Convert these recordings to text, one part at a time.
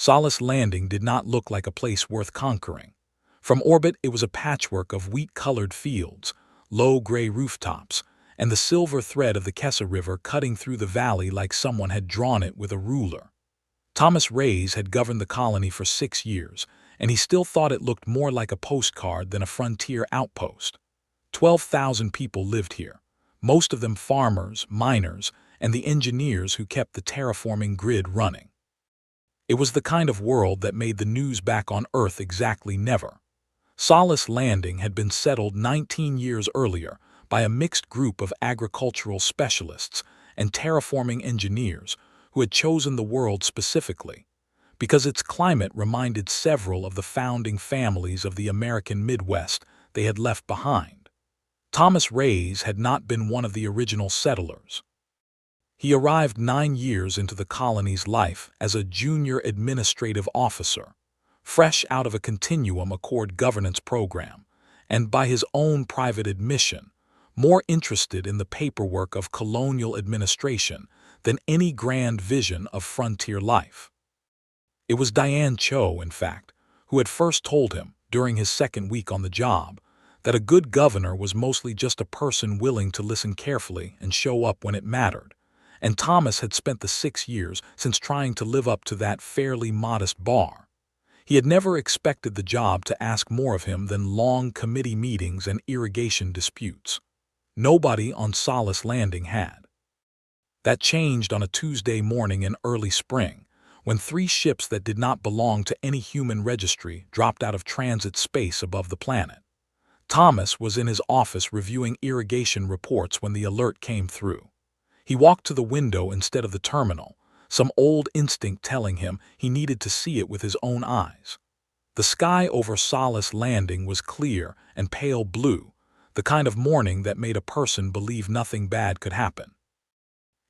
Solace Landing did not look like a place worth conquering. From orbit, it was a patchwork of wheat-colored fields, low gray rooftops, and the silver thread of the Kessa River cutting through the valley like someone had drawn it with a ruler. Thomas Reyes had governed the colony for 6 years, and he still thought it looked more like a postcard than a frontier outpost. 12,000 people lived here, most of them farmers, miners, and the engineers who kept the terraforming grid running. It was the kind of world that made the news back on Earth exactly never. Solace Landing had been settled 19 years earlier by a mixed group of agricultural specialists and terraforming engineers who had chosen the world specifically because its climate reminded several of the founding families of the American Midwest they had left behind. Thomas Reyes had not been one of the original settlers. He arrived 9 years into the colony's life as a junior administrative officer, fresh out of a Continuum Accord governance program, and by his own private admission, more interested in the paperwork of colonial administration than any grand vision of frontier life. It was Diane Cho, in fact, who had first told him, during his second week on the job, that a good governor was mostly just a person willing to listen carefully and show up when it mattered, and Thomas had spent the 6 years since trying to live up to that fairly modest bar. He had never expected the job to ask more of him than long committee meetings and irrigation disputes. Nobody on Solace Landing had. That changed on a Tuesday morning in early spring, when 3 ships that did not belong to any human registry dropped out of transit space above the planet. Thomas was in his office reviewing irrigation reports when the alert came through. He walked to the window instead of the terminal, some old instinct telling him he needed to see it with his own eyes. The sky over Solace Landing was clear and pale blue, the kind of morning that made a person believe nothing bad could happen.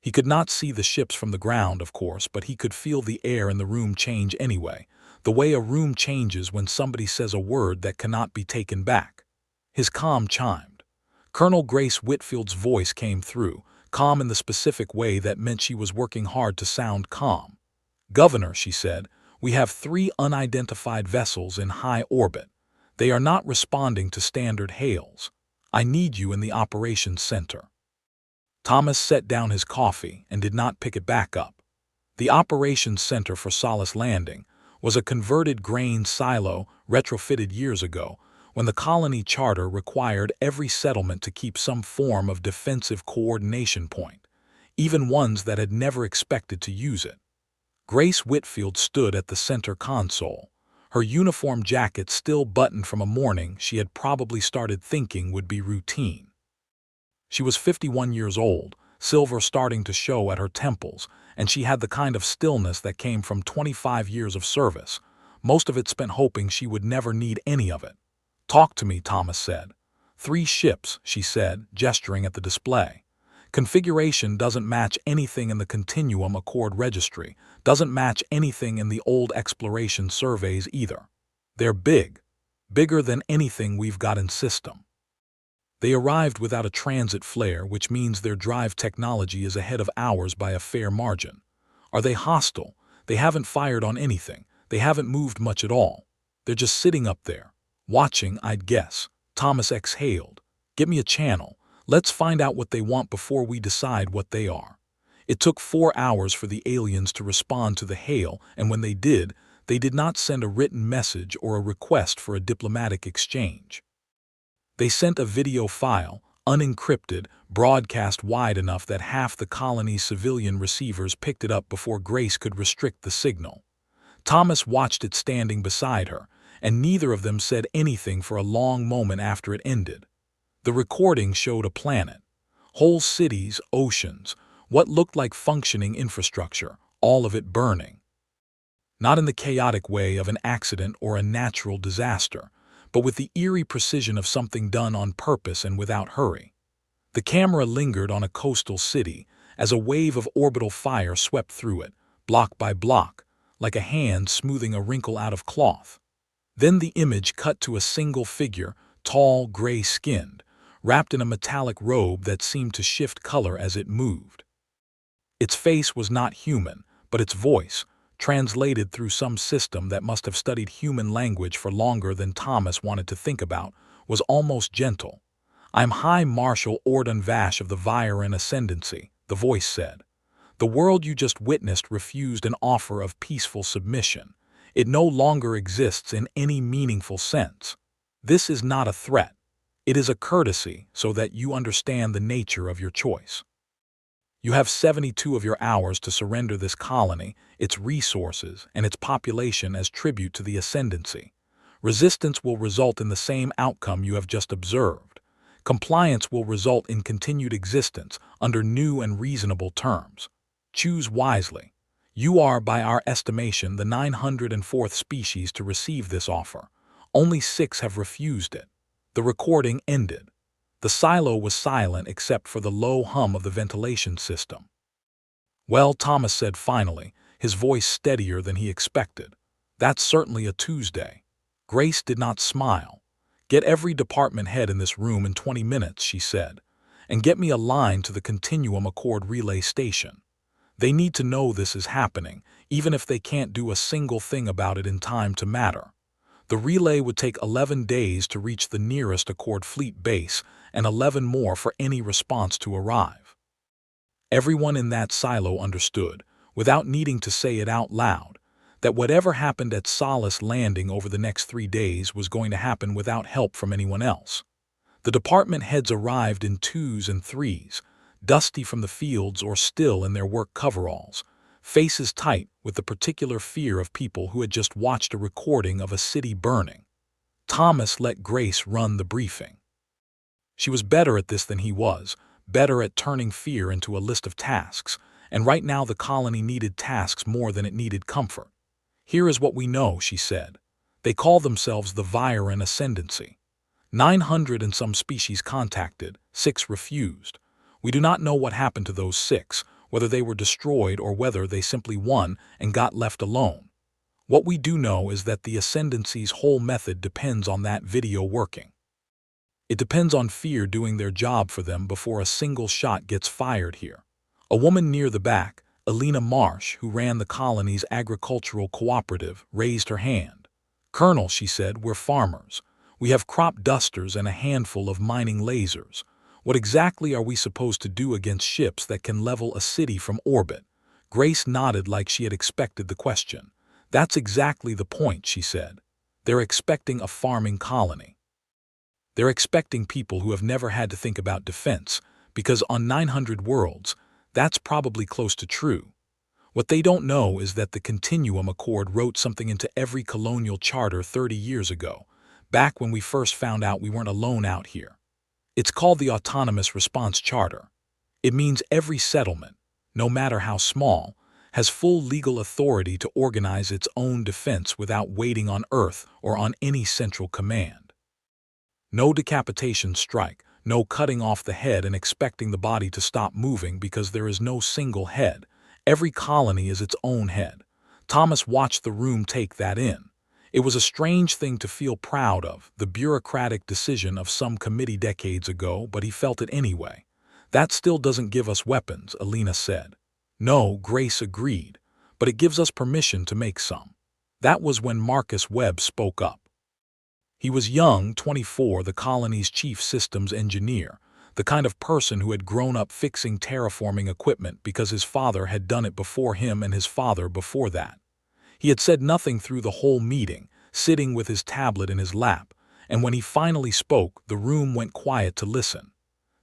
He could not see the ships from the ground, of course, but he could feel the air in the room change anyway, the way a room changes when somebody says a word that cannot be taken back. His comm chimed. Colonel Grace Whitfield's voice came through, calm in the specific way that meant she was working hard to sound calm. "Governor," she said, "we have 3 unidentified vessels in high orbit. They are not responding to standard hails. I need you in the operations center." Thomas set down his coffee and did not pick it back up. The operations center for Solace Landing was a converted grain silo retrofitted years ago when the colony charter required every settlement to keep some form of defensive coordination point, even ones that had never expected to use it. Grace Whitfield stood at the center console, her uniform jacket still buttoned from a morning she had probably started thinking would be routine. She was 51 years old, silver starting to show at her temples, and she had the kind of stillness that came from 25 years of service, most of it spent hoping she would never need any of it. "Talk to me," Thomas said. 3 ships, she said, gesturing at the display. "Configuration doesn't match anything in the Continuum Accord registry, doesn't match anything in the old exploration surveys either. They're big, bigger than anything we've got in system. They arrived without a transit flare, which means their drive technology is ahead of ours by a fair margin. Are they hostile? They haven't fired on anything. They haven't moved much at all. They're just sitting up there. Watching, I'd guess." Thomas exhaled. "Get me a channel. Let's find out what they want before we decide what they are." It took 4 hours for the aliens to respond to the hail, and when they did not send a written message or a request for a diplomatic exchange. They sent a video file, unencrypted, broadcast wide enough that half the colony's civilian receivers picked it up before Grace could restrict the signal. Thomas watched it standing beside her, and neither of them said anything for a long moment after it ended. The recording showed a planet. Whole cities, oceans, what looked like functioning infrastructure, all of it burning. Not in the chaotic way of an accident or a natural disaster, but with the eerie precision of something done on purpose and without hurry. The camera lingered on a coastal city as a wave of orbital fire swept through it, block by block, like a hand smoothing a wrinkle out of cloth. Then the image cut to a single figure, tall, gray-skinned, wrapped in a metallic robe that seemed to shift color as it moved. Its face was not human, but its voice, translated through some system that must have studied human language for longer than Thomas wanted to think about, was almost gentle. "I'm High Marshal Ordon Vash of the Viren Ascendancy," the voice said. "The world you just witnessed refused an offer of peaceful submission. It no longer exists in any meaningful sense. This is not a threat. It is a courtesy so that you understand the nature of your choice. You have 72 of your hours to surrender this colony, its resources, and its population as tribute to the Ascendancy. Resistance will result in the same outcome you have just observed. Compliance will result in continued existence under new and reasonable terms. Choose wisely. You are, by our estimation, the 904th species to receive this offer. Only 6 have refused it." The recording ended. The silo was silent except for the low hum of the ventilation system. "Well," Thomas said finally, his voice steadier than he expected, "that's certainly a Tuesday." Grace did not smile. "Get every department head in this room in 20 minutes, she said, "and get me a line to the Continuum Accord relay station. They need to know this is happening, even if they can't do a single thing about it in time to matter. The relay would take 11 days to reach the nearest Accord fleet base and 11 more for any response to arrive." Everyone in that silo understood, without needing to say it out loud, that whatever happened at Solace Landing over the next 3 days was going to happen without help from anyone else. The department heads arrived in 2s and 3s, dusty from the fields or still in their work coveralls, faces tight with the particular fear of people who had just watched a recording of a city burning. Thomas let Grace run the briefing. She was better at this than he was, better at turning fear into a list of tasks, and right now the colony needed tasks more than it needed comfort. "Here is what we know," she said. "They call themselves the Viren Ascendancy. 900 and some species contacted, 6 refused. We do not know what happened to those 6, whether they were destroyed or whether they simply won and got left alone. What we do know is that the Ascendancy's whole method depends on that video working. It depends on fear doing their job for them before a single shot gets fired here." A woman near the back, Elena Marsh, who ran the colony's agricultural cooperative, raised her hand. "Colonel," she said, "we're farmers. We have crop dusters and a handful of mining lasers. What exactly are we supposed to do against ships that can level a city from orbit?" Grace nodded like she had expected the question. "That's exactly the point," she said. "They're expecting a farming colony. They're expecting people who have never had to think about defense, because on 900 worlds, that's probably close to true. What they don't know is that the Continuum Accord wrote something into every colonial charter 30 years ago, back when we first found out we weren't alone out here. It's called the Autonomous Response Charter. It means every settlement, no matter how small, has full legal authority to organize its own defense without waiting on Earth or on any central command. No decapitation strike, no cutting off the head and expecting the body to stop moving because there is no single head. Every colony is its own head." Thomas watched the room take that in. It was a strange thing to feel proud of, the bureaucratic decision of some committee decades ago, but he felt it anyway. "That still doesn't give us weapons," Elena said. "No," Grace agreed, "but it gives us permission to make some." That was when Marcus Webb spoke up. He was young, 24, the colony's chief systems engineer, the kind of person who had grown up fixing terraforming equipment because his father had done it before him and his father before that. He had said nothing through the whole meeting, sitting with his tablet in his lap, and when he finally spoke, the room went quiet to listen.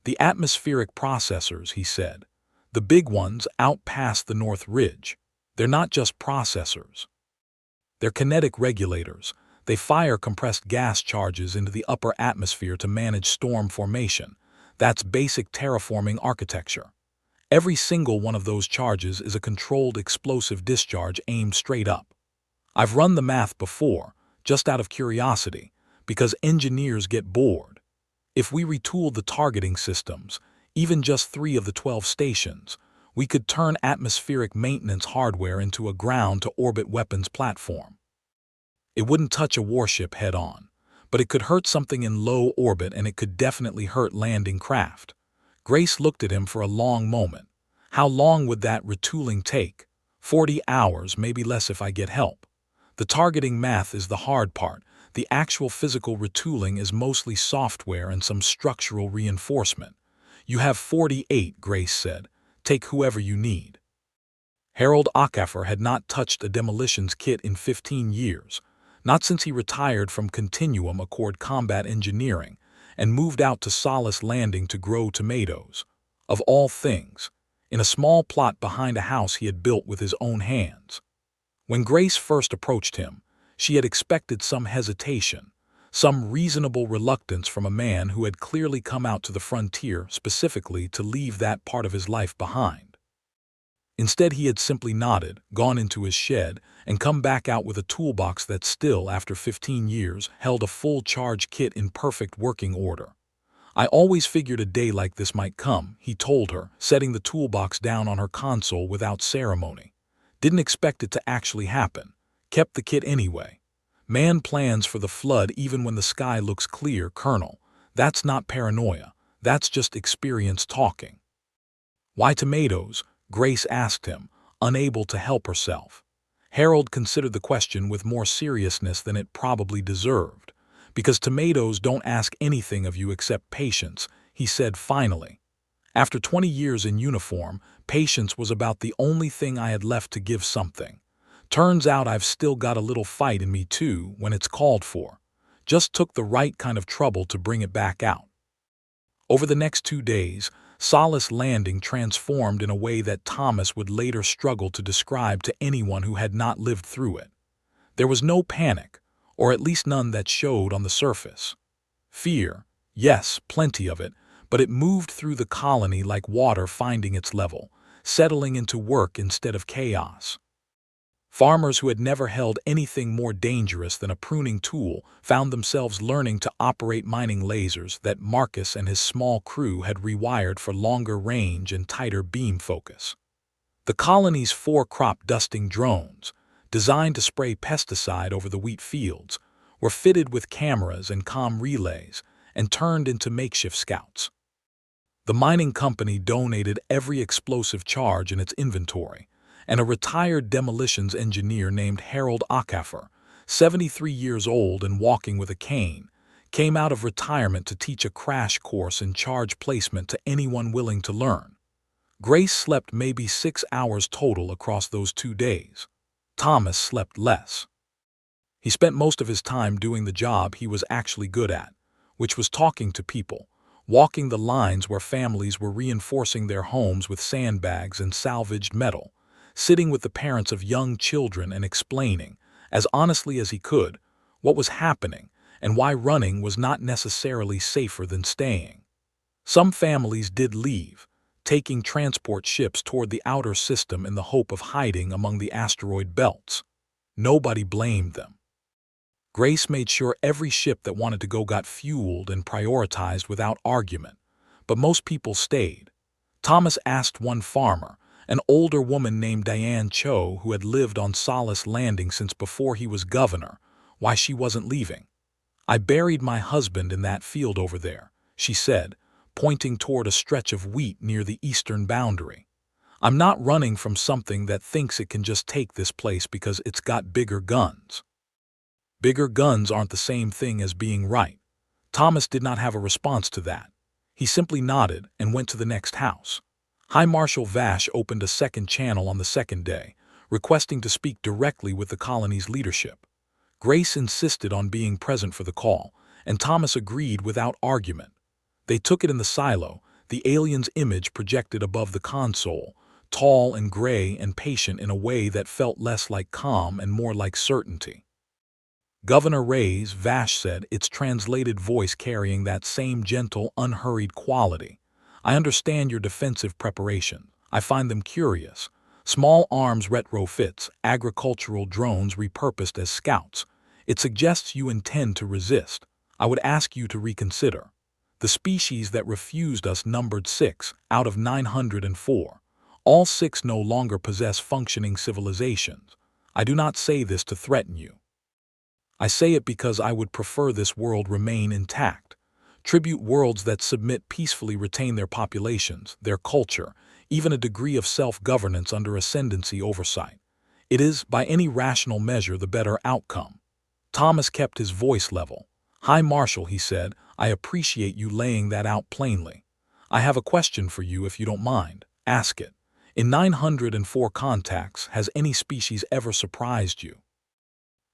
"The atmospheric processors," he said. "The big ones out past the North Ridge. They're not just processors. They're kinetic regulators. They fire compressed gas charges into the upper atmosphere to manage storm formation. That's basic terraforming architecture. Every single one of those charges is a controlled explosive discharge aimed straight up. I've run the math before, just out of curiosity, because engineers get bored. If we retooled the targeting systems, even just 3 of the 12 stations, we could turn atmospheric maintenance hardware into a ground-to-orbit weapons platform. It wouldn't touch a warship head-on, but it could hurt something in low orbit and it could definitely hurt landing craft." Grace looked at him for a long moment. "How long would that retooling take?" 40 hours, maybe less if I get help. The targeting math is the hard part. The actual physical retooling is mostly software and some structural reinforcement. You have 48, Grace said. Take whoever you need. Harold HFY had not touched a demolitions kit in 15 years, not since he retired from Continuum Accord Combat Engineering and moved out to Solace Landing to grow tomatoes. Of all things, in a small plot behind a house he had built with his own hands. When Grace first approached him, she had expected some hesitation, some reasonable reluctance from a man who had clearly come out to the frontier specifically to leave that part of his life behind. Instead, he had simply nodded, gone into his shed, and come back out with a toolbox that still, after 15 years, held a full charge kit in perfect working order. I always figured a day like this might come, he told her, setting the toolbox down on her console without ceremony. Didn't expect it to actually happen. Kept the kit anyway. Man plans for the flood even when the sky looks clear, Colonel. That's not paranoia. That's just experience talking. Why tomatoes? Grace asked him, unable to help herself. Harold considered the question with more seriousness than it probably deserved. Because tomatoes don't ask anything of you except patience, he said finally. After 20 years in uniform, patience was about the only thing I had left to give something. Turns out I've still got a little fight in me too when it's called for. Just took the right kind of trouble to bring it back out. Over the next 2 days, Solace Landing transformed in a way that Thomas would later struggle to describe to anyone who had not lived through it. There was no panic, or at least none that showed on the surface. Fear, yes, plenty of it, but it moved through the colony like water finding its level, settling into work instead of chaos. Farmers who had never held anything more dangerous than a pruning tool found themselves learning to operate mining lasers that Marcus and his small crew had rewired for longer range and tighter beam focus. The colony's 4 crop dusting drones, designed to spray pesticide over the wheat fields, were fitted with cameras and comm relays and turned into makeshift scouts. The mining company donated every explosive charge in its inventory, and a retired demolitions engineer named Harold HFY, 73 years old and walking with a cane, came out of retirement to teach a crash course in charge placement to anyone willing to learn. Grace slept maybe 6 hours total across those 2 days. Thomas slept less. He spent most of his time doing the job he was actually good at, which was talking to people, walking the lines where families were reinforcing their homes with sandbags and salvaged metal, sitting with the parents of young children and explaining, as honestly as he could, what was happening and why running was not necessarily safer than staying. Some families did leave, taking transport ships toward the outer system in the hope of hiding among the asteroid belts. Nobody blamed them. Grace made sure every ship that wanted to go got fueled and prioritized without argument, but most people stayed. Thomas asked one farmer, an older woman named Diane Cho who had lived on Solace Landing since before he was governor, why she wasn't leaving. "I buried my husband in that field over there," she said, pointing toward a stretch of wheat near the eastern boundary. "I'm not running from something that thinks it can just take this place because it's got bigger guns." Bigger guns aren't the same thing as being right. Thomas did not have a response to that. He simply nodded and went to the next house. High Marshal Vash opened a second channel on the second day, requesting to speak directly with the colony's leadership. Grace insisted on being present for the call, and Thomas agreed without argument. They took it in the silo, the alien's image projected above the console, tall and gray and patient in a way that felt less like calm and more like certainty. "Governor Reyes," Vash said, its translated voice carrying that same gentle, unhurried quality. "I understand your defensive preparation. I find them curious. Small arms retrofits, agricultural drones repurposed as scouts. It suggests you intend to resist. I would ask you to reconsider. The species that refused us numbered 6 out of 904. All 6 no longer possess functioning civilizations. I do not say this to threaten you. I say it because I would prefer this world remain intact. Tribute worlds that submit peacefully retain their populations, their culture, even a degree of self-governance under ascendancy oversight. It is, by any rational measure, the better outcome. Thomas kept his voice level. "High Marshal," he said, "I appreciate you laying that out plainly. I have a question for you if you don't mind. Ask it. In 904 contacts, has any species ever surprised you?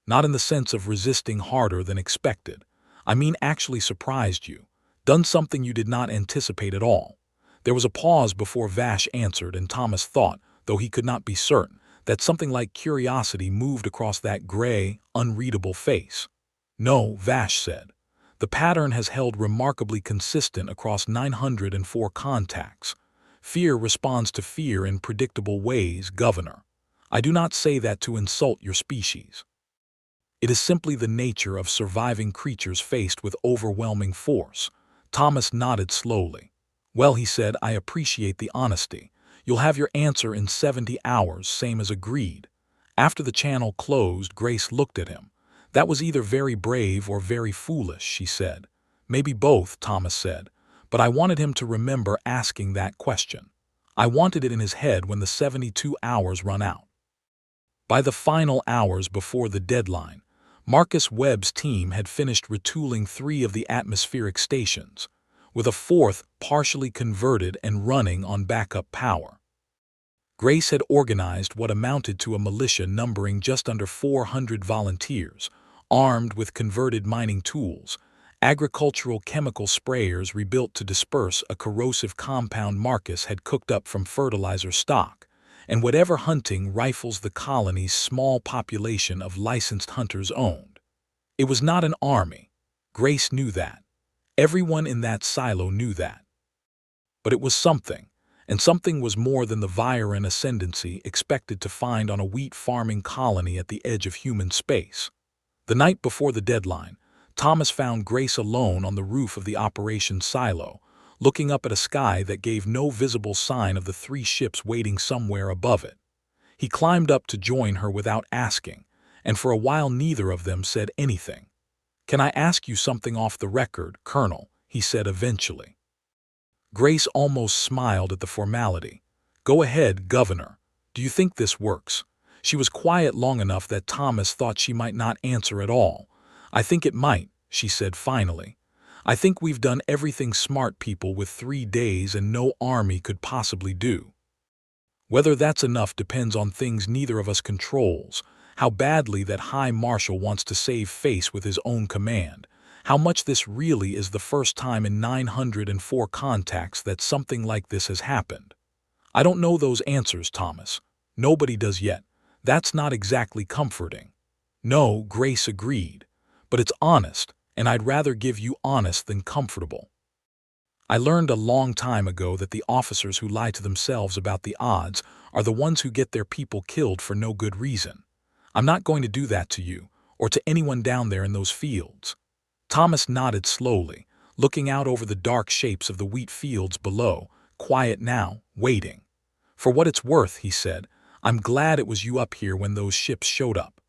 Not in the sense of resisting harder than expected. I mean actually surprised you. Done something you did not anticipate at all." There was a pause before Vash answered, and Thomas thought, though he could not be certain, that something like curiosity moved across that gray, unreadable face. "No," Vash said. "The pattern has held remarkably consistent across 904 contacts. Fear responds to fear in predictable ways, Governor. I do not say that to insult your species. It is simply the nature of surviving creatures faced with overwhelming force." Thomas nodded slowly. "Well," he said, "I appreciate the honesty. You'll have your answer in 70 hours, same as agreed." After the channel closed, Grace looked at him. "That was either very brave or very foolish," she said. "Maybe both," Thomas said. "But I wanted him to remember asking that question. I wanted it in his head when the 72 hours run out." By the final hours before the deadline, Marcus Webb's team had finished retooling 3 of the atmospheric stations, with a 4th partially converted and running on backup power. Grace had organized what amounted to a militia numbering just under 400 volunteers, armed with converted mining tools, agricultural chemical sprayers rebuilt to disperse a corrosive compound Marcus had cooked up from fertilizer stock, and whatever hunting rifles the colony's small population of licensed hunters owned. It was not an army. Grace knew that. Everyone in that silo knew that. But it was something, and something was more than the Viren ascendancy expected to find on a wheat farming colony at the edge of human space. The night before the deadline, Thomas found Grace alone on the roof of the operations silo, looking up at a sky that gave no visible sign of the 3 ships waiting somewhere above it. He climbed up to join her without asking, and for a while neither of them said anything. "Can I ask you something off the record, Colonel?" he said eventually. Grace almost smiled at the formality. "Go ahead, Governor. Do you think this works?" She was quiet long enough that Thomas thought she might not answer at all. "I think it might," she said finally. "I think we've done everything smart people with 3 days and no army could possibly do. Whether that's enough depends on things neither of us controls, how badly that High Marshal wants to save face with his own command, how much this really is the first time in 904 contacts that something like this has happened. I don't know those answers, Thomas. Nobody does yet. That's not exactly comforting." "No," Grace agreed. "But it's honest, and I'd rather give you honest than comfortable. I learned a long time ago that the officers who lie to themselves about the odds are the ones who get their people killed for no good reason. I'm not going to do that to you, or to anyone down there in those fields." Thomas nodded slowly, looking out over the dark shapes of the wheat fields below, quiet now, waiting. "For what it's worth," he said, "I'm glad it was you up here when those ships showed up.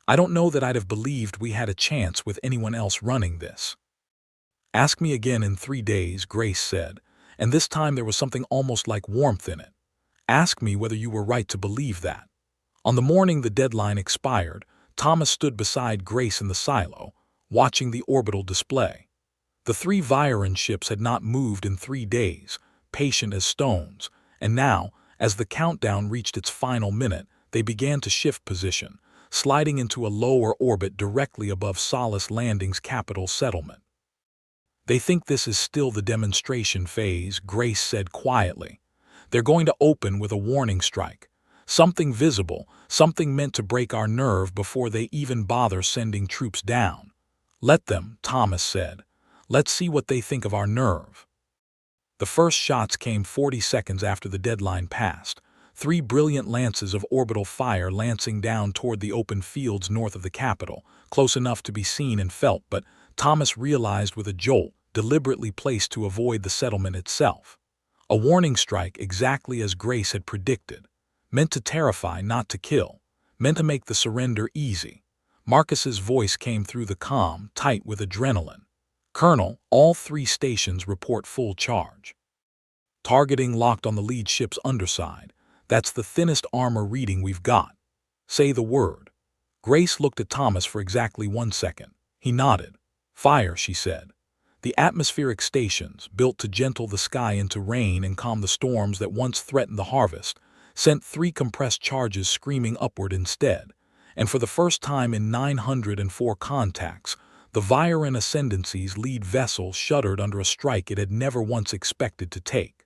I don't know that I'd have believed we had a chance with anyone else running this." "Ask me again in 3 days," Grace said, and this time there was something almost like warmth in it. "Ask me whether you were right to believe that." On the morning the deadline expired, Thomas stood beside Grace in the silo, watching the orbital display. The 3 Viren ships had not moved in 3 days, patient as stones, and now, as the countdown reached its final minute, they began to shift position, sliding into a lower orbit directly above Solace Landing's capital settlement. "They think this is still the demonstration phase," Grace said quietly. "They're going to open with a warning strike. Something visible, something meant to break our nerve before they even bother sending troops down." "Let them," Thomas said. "Let's see what they think of our nerve." The first shots came 40 seconds after the deadline passed, 3 brilliant lances of orbital fire lancing down toward the open fields north of the capital, close enough to be seen and felt, but Thomas realized with a jolt, deliberately placed to avoid the settlement itself. A warning strike exactly as Grace had predicted. Meant to terrify, not to kill. Meant to make the surrender easy. Marcus's voice came through the comm, tight with adrenaline. "Colonel, all 3 stations report full charge." Targeting locked on the lead ship's underside. That's the thinnest armor reading we've got. Say the word. Grace looked at Thomas for exactly 1 second. He nodded. Fire, she said. The atmospheric stations, built to gentle the sky into rain and calm the storms that once threatened the harvest, sent 3 compressed charges screaming upward instead. And for the first time in 904 contacts, the Viren Ascendancy's lead vessel shuddered under a strike it had never once expected to take.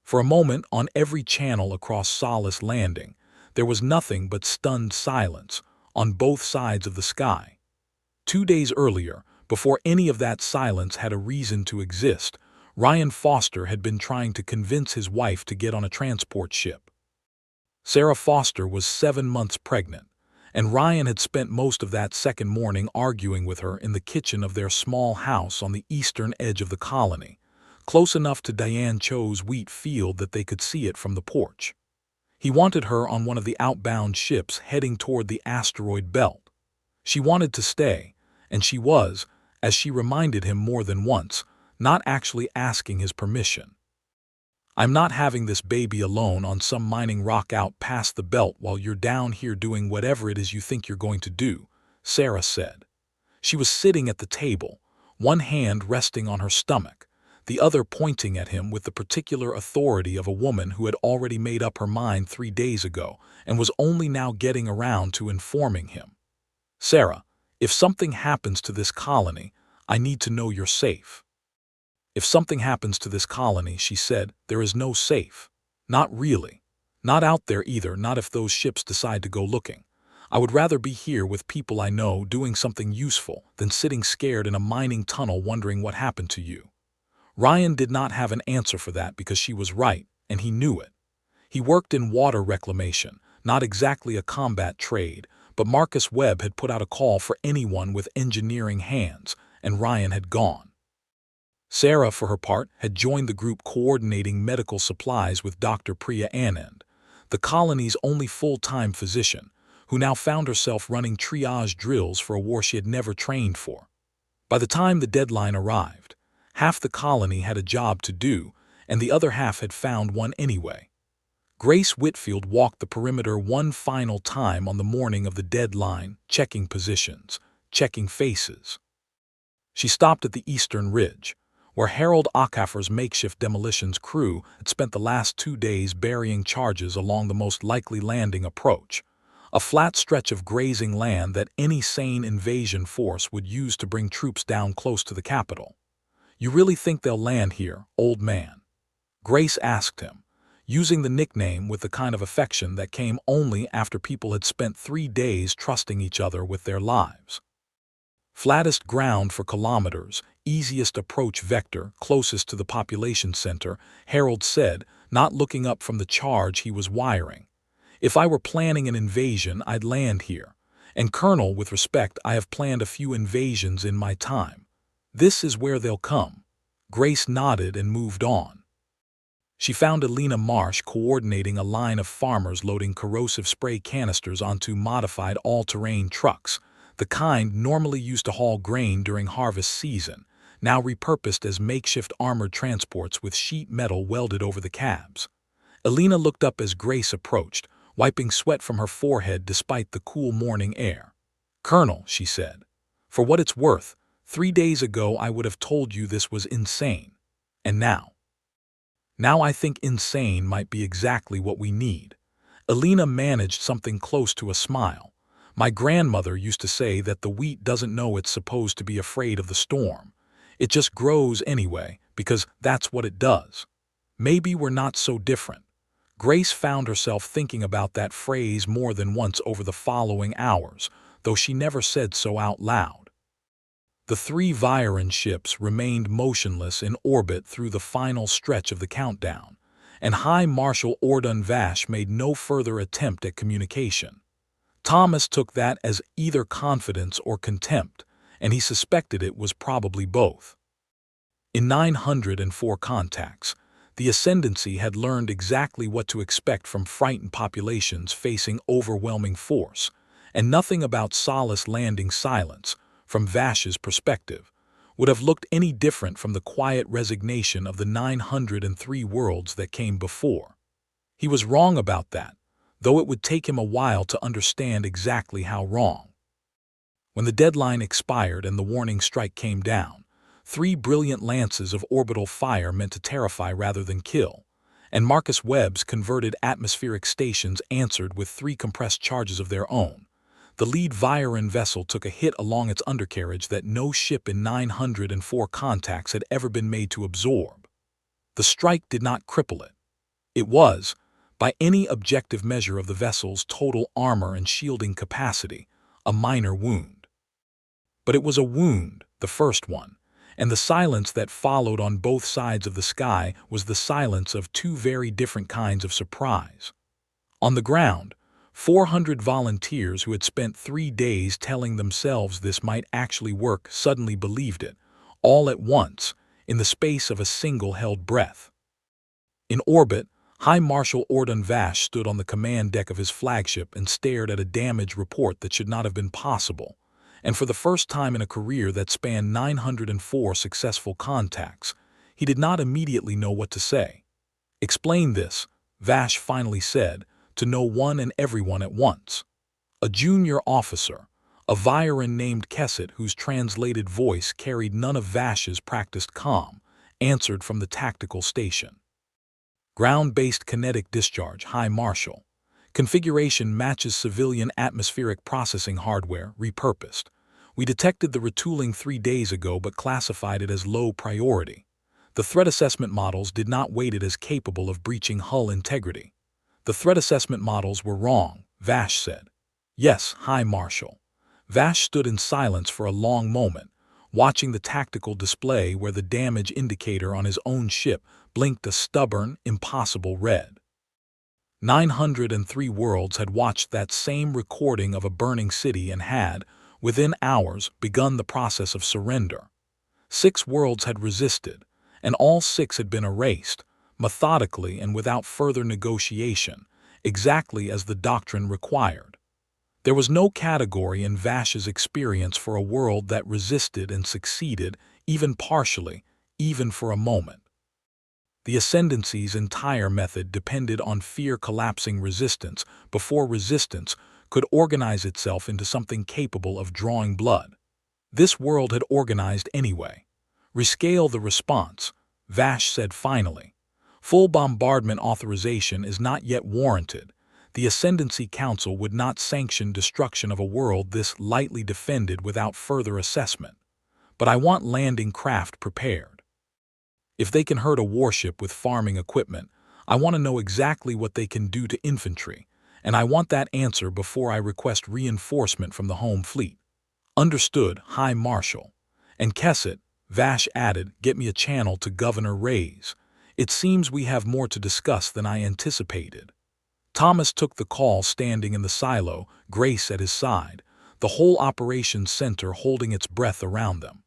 For a moment, on every channel across Solace Landing, there was nothing but stunned silence on both sides of the sky. 2 days earlier, before any of that silence had a reason to exist, Ryan Foster had been trying to convince his wife to get on a transport ship. Sarah Foster was 7 months pregnant, and Ryan had spent most of that second morning arguing with her in the kitchen of their small house on the eastern edge of the colony, close enough to Diane Cho's wheat field that they could see it from the porch. He wanted her on one of the outbound ships heading toward the asteroid belt. She wanted to stay, and she was, as she reminded him more than once, not actually asking his permission. I'm not having this baby alone on some mining rock out past the belt while you're down here doing whatever it is you think you're going to do, Sarah said. She was sitting at the table, one hand resting on her stomach, the other pointing at him with the particular authority of a woman who had already made up her mind 3 days ago and was only now getting around to informing him. Sarah, if something happens to this colony, I need to know you're safe. If something happens to this colony, she said, there is no safe. Not really. Not out there either, not if those ships decide to go looking. I would rather be here with people I know doing something useful than sitting scared in a mining tunnel wondering what happened to you. Ryan did not have an answer for that because she was right, and he knew it. He worked in water reclamation, not exactly a combat trade, but Marcus Webb had put out a call for anyone with engineering hands, and Ryan had gone. Sarah, for her part, had joined the group coordinating medical supplies with Dr. Priya Anand, the colony's only full-time physician, who now found herself running triage drills for a war she had never trained for. By the time the deadline arrived, half the colony had a job to do, and the other half had found one anyway. Grace Whitfield walked the perimeter one final time on the morning of the deadline, checking positions, checking faces. She stopped at the eastern ridge, where Harold Acker's makeshift demolitions crew had spent the last 2 days burying charges along the most likely landing approach, a flat stretch of grazing land that any sane invasion force would use to bring troops down close to the capital. You really think they'll land here, old man? Grace asked him, using the nickname with the kind of affection that came only after people had spent 3 days trusting each other with their lives. Flattest ground for kilometers, easiest approach vector, closest to the population center, Harold said, not looking up from the charge he was wiring. If I were planning an invasion, I'd land here. And Colonel, with respect, I have planned a few invasions in my time. This is where they'll come. Grace nodded and moved on. She found Alina Marsh coordinating a line of farmers loading corrosive spray canisters onto modified all-terrain trucks, the kind normally used to haul grain during harvest season, now repurposed as makeshift armored transports with sheet metal welded over the cabs. Alina looked up as Grace approached, wiping sweat from her forehead despite the cool morning air. Colonel, she said, for what it's worth, 3 days ago I would have told you this was insane. And now? Now I think insane might be exactly what we need. Alina managed something close to a smile. My grandmother used to say that the wheat doesn't know it's supposed to be afraid of the storm. It just grows anyway, because that's what it does. Maybe we're not so different. Grace found herself thinking about that phrase more than once over the following hours, though she never said so out loud. The 3 Viren ships remained motionless in orbit through the final stretch of the countdown, and High Marshal Ordon Vash made no further attempt at communication. Thomas took that as either confidence or contempt, and he suspected it was probably both. In 904 contacts, the Ascendancy had learned exactly what to expect from frightened populations facing overwhelming force, and nothing about Solace Landing's silence, from Vash's perspective, would have looked any different from the quiet resignation of the 903 worlds that came before. He was wrong about that, though it would take him a while to understand exactly how wrong. When the deadline expired and the warning strike came down, 3 brilliant lances of orbital fire meant to terrify rather than kill, and Marcus Webb's converted atmospheric stations answered with 3 compressed charges of their own. The lead Viren vessel took a hit along its undercarriage that no ship in 904 contacts had ever been made to absorb. The strike did not cripple it. It was, by any objective measure of the vessel's total armor and shielding capacity, a minor wound. But it was a wound, the first one, and the silence that followed on both sides of the sky was the silence of 2 very different kinds of surprise. On the ground, 400 volunteers who had spent 3 days telling themselves this might actually work suddenly believed it, all at once, in the space of a single held breath. In orbit, High Marshal Ordon Vash stood on the command deck of his flagship and stared at a damage report that should not have been possible, and for the first time in a career that spanned 904 successful contacts, he did not immediately know what to say. "Explain this," Vash finally said, to no one and everyone at once. A junior officer, a Viren named Kesset, whose translated voice carried none of Vash's practiced calm, answered from the tactical station. "Ground-based kinetic discharge, High Marshal. Configuration matches civilian atmospheric processing hardware, repurposed. We detected the retooling 3 days ago but classified it as low priority. The threat assessment models did not weight it as capable of breaching hull integrity." "The threat assessment models were wrong," Vash said. "Yes, High Marshal." Vash stood in silence for a long moment, watching the tactical display where the damage indicator on his own ship blinked a stubborn, impossible red. 903 worlds had watched that same recording of a burning city and had, within hours, begun the process of surrender. 6 worlds had resisted, and all 6 had been erased, methodically and without further negotiation, exactly as the doctrine required. There was no category in Vash's experience for a world that resisted and succeeded, even partially, even for a moment. The Ascendancy's entire method depended on fear collapsing resistance before resistance could organize itself into something capable of drawing blood. This world had organized anyway. "Rescale the response," Vash said finally. "Full bombardment authorization is not yet warranted. The Ascendancy Council would not sanction destruction of a world this lightly defended without further assessment. But I want landing craft prepared. If they can hurt a warship with farming equipment, I want to know exactly what they can do to infantry, and I want that answer before I request reinforcement from the home fleet." "Understood, High Marshal." "And Kesset," Vash added, "get me a channel to Governor Reyes. It seems we have more to discuss than I anticipated." Thomas took the call standing in the silo, Grace at his side, the whole operations center holding its breath around them.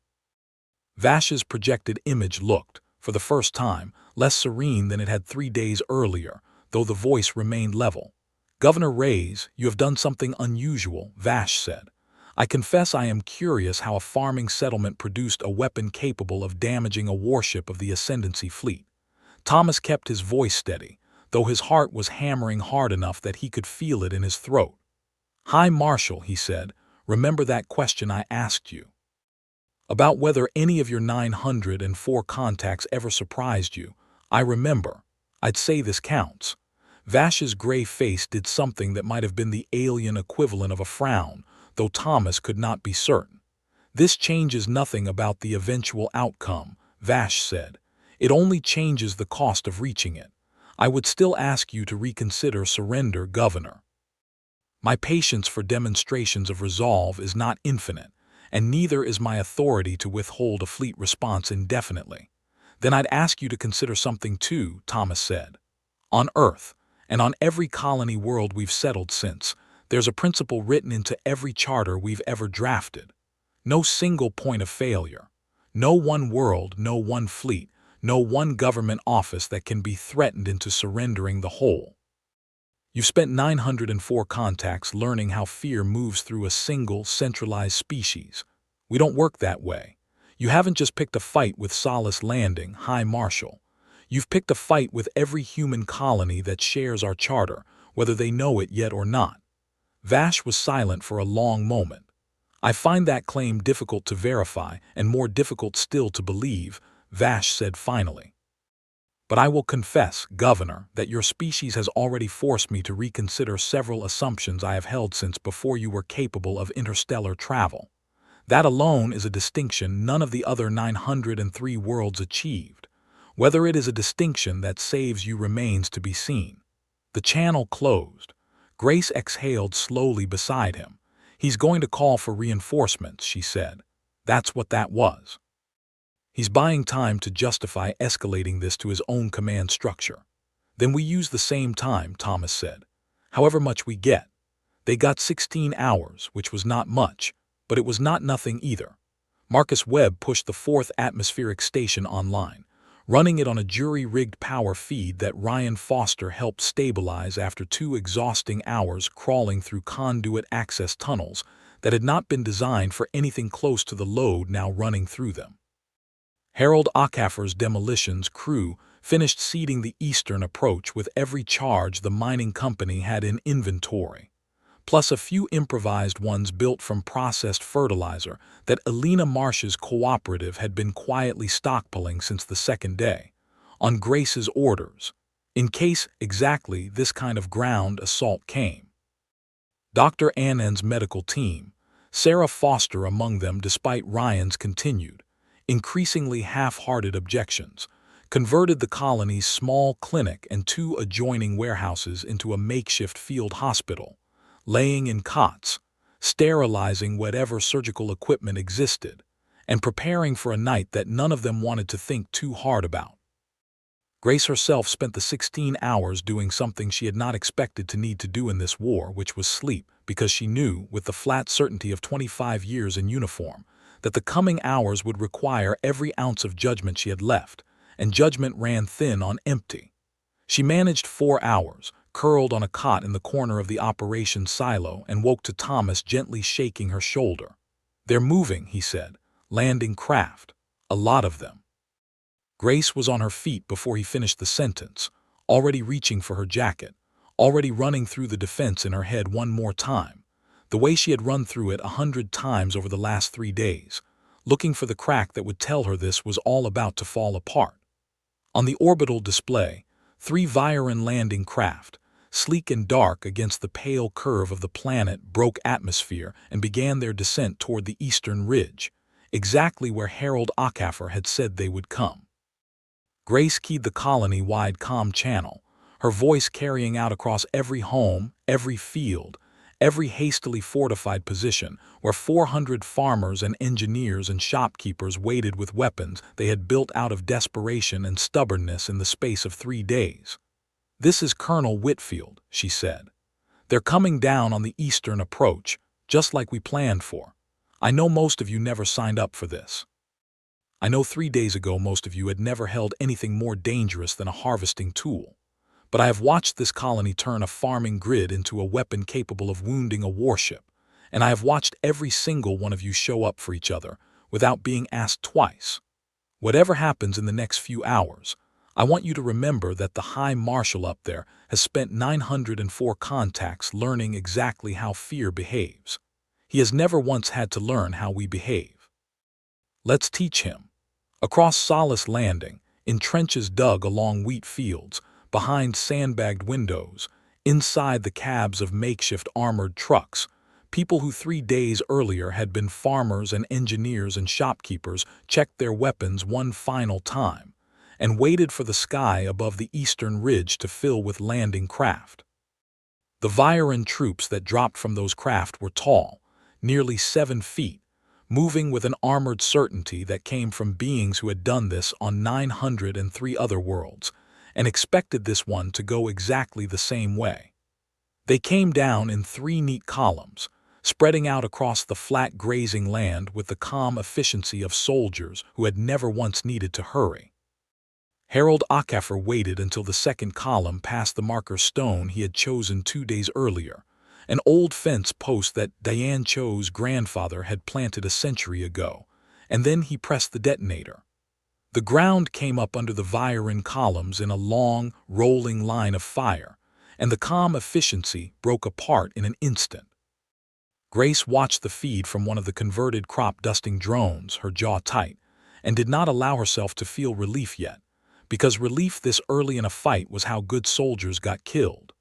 Vash's projected image looked, for the first time, less serene than it had 3 days earlier, though the voice remained level. "Governor Reyes, you have done something unusual," Vash said. "I confess I am curious how a farming settlement produced a weapon capable of damaging a warship of the Ascendancy fleet." Thomas kept his voice steady, though his heart was hammering hard enough that he could feel it in his throat. "High Marshal," he said, "remember that question I asked you? About whether any of your 904 contacts ever surprised you? I remember. I'd say this counts." Vash's gray face did something that might have been the alien equivalent of a frown, though Thomas could not be certain. "This changes nothing about the eventual outcome," Vash said. "It only changes the cost of reaching it. I would still ask you to reconsider surrender, Governor. My patience for demonstrations of resolve is not infinite, and neither is my authority to withhold a fleet response indefinitely." "Then I'd ask you to consider something too," Thomas said. "On Earth, and on every colony world we've settled since, there's a principle written into every charter we've ever drafted. No single point of failure. No one world, no one fleet, no one government office that can be threatened into surrendering the whole. You've spent 904 contacts learning how fear moves through a single, centralized species. We don't work that way. You haven't just picked a fight with Solace Landing, High Marshal. You've picked a fight with every human colony that shares our charter, whether they know it yet or not." Vash was silent for a long moment. "I find that claim difficult to verify and more difficult still to believe," Vash said finally. "But I will confess, Governor, that your species has already forced me to reconsider several assumptions I have held since before you were capable of interstellar travel. That alone is a distinction none of the other 903 worlds achieved. Whether it is a distinction that saves you remains to be seen." The channel closed. Grace exhaled slowly beside him. "He's going to call for reinforcements," she said. That's what that was. He's buying time to justify escalating this to his own command structure. "Then we use the same time," Thomas said. "However much we get." They got 16 hours, which was not much, but it was not nothing either. Marcus Webb pushed the 4th atmospheric station online, running it on a jury-rigged power feed that Ryan Foster helped stabilize after 2 exhausting hours crawling through conduit access tunnels that had not been designed for anything close to the load now running through them. Harold Acaffer's demolitions crew finished seeding the eastern approach with every charge the mining company had in inventory, plus a few improvised ones built from processed fertilizer that Elena Marsh's cooperative had been quietly stockpiling since the second day, on Grace's orders, in case exactly this kind of ground assault came. Dr. Annen's medical team, Sarah Foster among them despite Ryan's continued, increasingly half-hearted objections, converted the colony's small clinic and 2 adjoining warehouses into a makeshift field hospital, laying in cots, sterilizing whatever surgical equipment existed, and preparing for a night that none of them wanted to think too hard about. Grace herself spent the 16 hours doing something she had not expected to need to do in this war, which was sleep, because she knew, with the flat certainty of 25 years in uniform, that the coming hours would require every ounce of judgment she had left, and judgment ran thin on empty. She managed 4 hours, curled on a cot in the corner of the operations silo, and woke to Thomas gently shaking her shoulder. "They're moving," he said, "landing craft. A lot of them." Grace was on her feet before he finished the sentence, already reaching for her jacket, already running through the defense in her head one more time, the way she had run through it 100 times over the last 3 days, looking for the crack that would tell her this was all about to fall apart. On the orbital display, 3 Viren landing craft, sleek and dark against the pale curve of the planet, broke atmosphere and began their descent toward the eastern ridge, exactly where Harold Acaffer had said they would come. Grace keyed the colony-wide comm channel, her voice carrying out across every home, every field, every hastily fortified position where 400 farmers and engineers and shopkeepers waited with weapons they had built out of desperation and stubbornness in the space of 3 days. "This is Colonel Whitfield," she said. "They're coming down on the eastern approach, just like we planned for. I know most of you never signed up for this. I know 3 days ago most of you had never held anything more dangerous than a harvesting tool. But I have watched this colony turn a farming grid into a weapon capable of wounding a warship, and I have watched every single one of you show up for each other without being asked twice. Whatever happens in the next few hours, I want you to remember that the High Marshal up there has spent 904 contacts learning exactly how fear behaves. He has never once had to learn how we behave. Let's teach him." Across Solace Landing, in trenches dug along wheat fields, behind sandbagged windows, inside the cabs of makeshift armored trucks, people who 3 days earlier had been farmers and engineers and shopkeepers checked their weapons one final time and waited for the sky above the eastern ridge to fill with landing craft. The Viren troops that dropped from those craft were tall, nearly 7 feet, moving with an armored certainty that came from beings who had done this on 903 other worlds, and expected this one to go exactly the same way. They came down in 3 neat columns, spreading out across the flat grazing land with the calm efficiency of soldiers who had never once needed to hurry. Harold Acaffer waited until the second column passed the marker stone he had chosen 2 days earlier, an old fence post that Diane Cho's grandfather had planted a century ago, and then he pressed the detonator. The ground came up under the Viren columns in a long, rolling line of fire, and the calm efficiency broke apart in an instant. Grace watched the feed from one of the converted crop-dusting drones, her jaw tight, and did not allow herself to feel relief yet, because relief this early in a fight was how good soldiers got killed.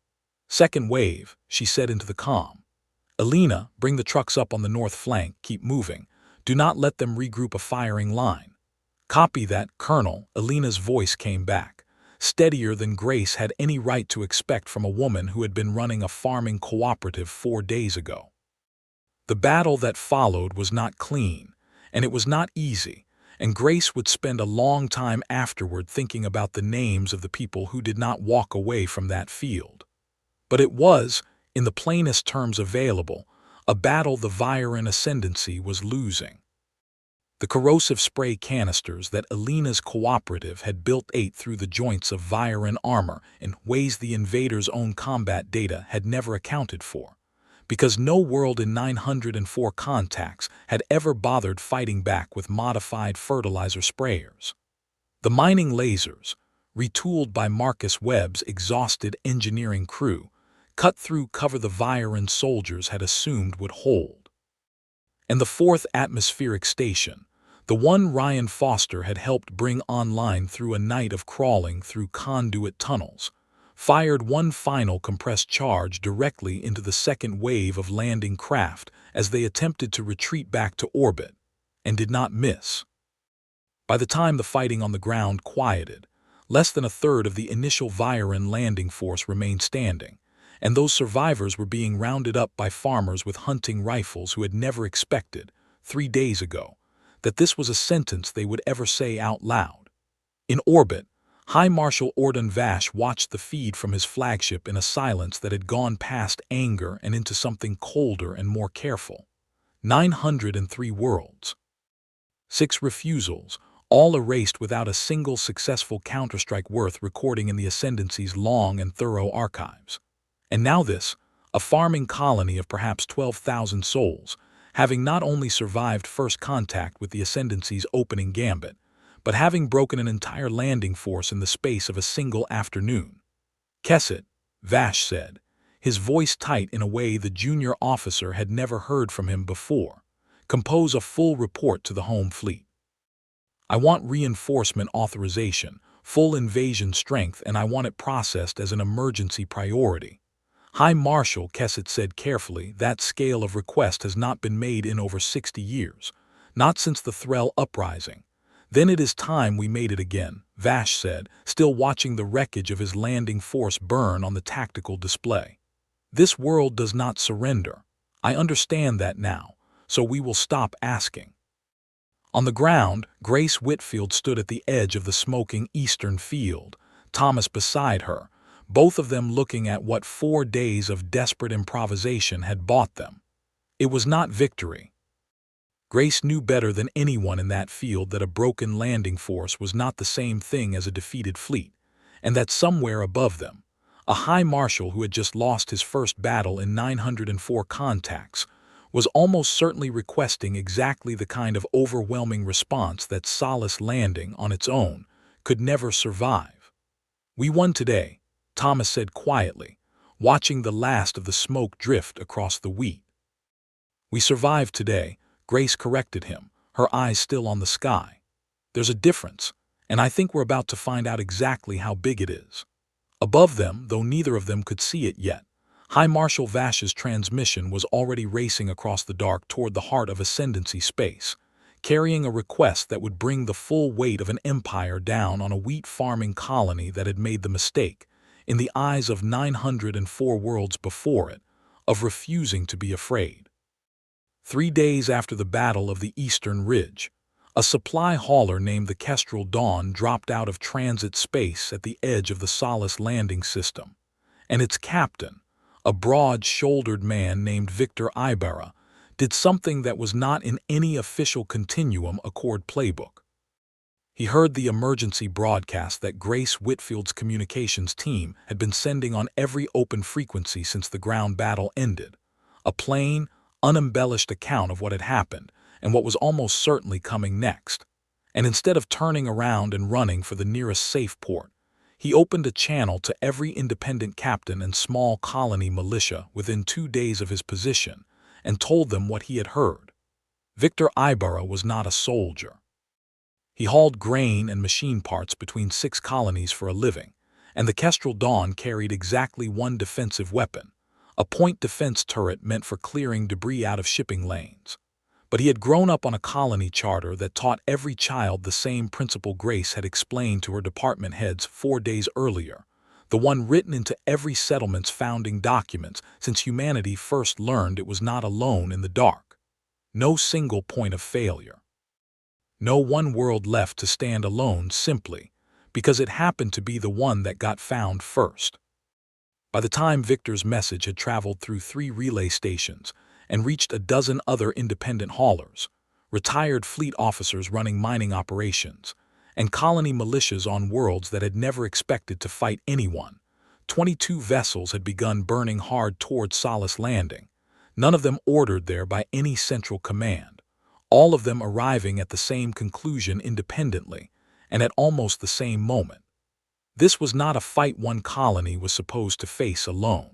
"Second wave," she said into the comm. "Elena, bring the trucks up on the north flank, keep moving. Do not let them regroup a firing line." "Copy that, Colonel," Elena's voice came back, steadier than Grace had any right to expect from a woman who had been running a farming cooperative 4 days ago. The battle that followed was not clean, and it was not easy, and Grace would spend a long time afterward thinking about the names of the people who did not walk away from that field. But it was, in the plainest terms available, a battle the Viren ascendancy was losing. The corrosive spray canisters that Elena's cooperative had built ate through the joints of Viren armor in ways the invaders' own combat data had never accounted for, because no world in 904 contacts had ever bothered fighting back with modified fertilizer sprayers. The mining lasers, retooled by Marcus Webb's exhausted engineering crew, cut through cover the Viren soldiers had assumed would hold. And the fourth atmospheric station, the one Ryan Foster had helped bring online through a night of crawling through conduit tunnels, fired one final compressed charge directly into the second wave of landing craft as they attempted to retreat back to orbit, and did not miss. By the time the fighting on the ground quieted, less than a third of the initial Viren landing force remained standing, and those survivors were being rounded up by farmers with hunting rifles who had never expected, 3 days ago, that this was a sentence they would ever say out loud. In orbit, High Marshal Ordon Vash watched the feed from his flagship in a silence that had gone past anger and into something colder and more careful. 903 worlds. 6 refusals, all erased without a single successful counterstrike worth recording in the Ascendancy's long and thorough archives. And now this, a farming colony of perhaps 12,000 souls, having not only survived first contact with the Ascendancy's opening gambit, but having broken an entire landing force in the space of a single afternoon. "Kesset," Vash said, his voice tight in a way the junior officer had never heard from him before. "Compose a full report to the home fleet. I want reinforcement authorization, full invasion strength, and I want it processed as an emergency priority." "High Marshal," Kesset said carefully, "that scale of request has not been made in over 60 years, not since the Threll uprising." "Then it is time we made it again," Vash said, still watching the wreckage of his landing force burn on the tactical display. "This world does not surrender. I understand that now, so we will stop asking." On the ground, Grace Whitfield stood at the edge of the smoking eastern field, Thomas beside her, both of them looking at what 4 days of desperate improvisation had bought them. It was not victory. Grace knew better than anyone in that field that a broken landing force was not the same thing as a defeated fleet, and that somewhere above them, a High Marshal who had just lost his first battle in 904 contacts was almost certainly requesting exactly the kind of overwhelming response that Solace landing on its own could never survive. "We won today," Thomas said quietly, watching the last of the smoke drift across the wheat. "We survived today," Grace corrected him, her eyes still on the sky. "There's a difference, and I think we're about to find out exactly how big it is." Above them, though neither of them could see it yet, High Marshal Vash's transmission was already racing across the dark toward the heart of Ascendancy space, carrying a request that would bring the full weight of an empire down on a wheat farming colony that had made the mistake, in the eyes of 904 worlds before it, of refusing to be afraid. 3 days after the Battle of the Eastern Ridge, a supply hauler named the Kestrel Dawn dropped out of transit space at the edge of the Solace landing system, and its captain, a broad-shouldered man named Victor Ibarra, did something that was not in any official Continuum Accord playbook. He heard the emergency broadcast that Grace Whitfield's communications team had been sending on every open frequency since the ground battle ended, a plain, unembellished account of what had happened, and what was almost certainly coming next. And instead of turning around and running for the nearest safe port, he opened a channel to every independent captain and small colony militia within 2 days of his position and told them what he had heard. Victor Ibarra was not a soldier. He hauled grain and machine parts between 6 colonies for a living, and the Kestrel Dawn carried exactly one defensive weapon, a point defense turret meant for clearing debris out of shipping lanes. But he had grown up on a colony charter that taught every child the same principle Grace had explained to her department heads 4 days earlier, the one written into every settlement's founding documents since humanity first learned it was not alone in the dark. No single point of failure. No one world left to stand alone simply because it happened to be the one that got found first. By the time Victor's message had traveled through 3 relay stations and reached a dozen other independent haulers, retired fleet officers running mining operations, and colony militias on worlds that had never expected to fight anyone, 22 vessels had begun burning hard toward Solace Landing, none of them ordered there by any central command, all of them arriving at the same conclusion independently and at almost the same moment. This was not a fight one colony was supposed to face alone.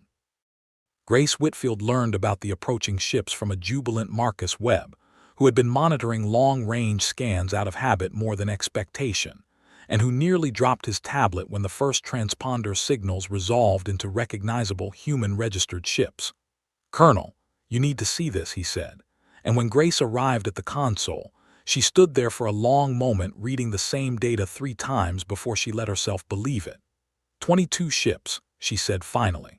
Grace Whitfield learned about the approaching ships from a jubilant Marcus Webb, who had been monitoring long-range scans out of habit more than expectation, and who nearly dropped his tablet when the first transponder signals resolved into recognizable human-registered ships. "Colonel, you need to see this," he said, and when Grace arrived at the console, she stood there for a long moment reading the same data 3 times before she let herself believe it. 22 ships, she said finally.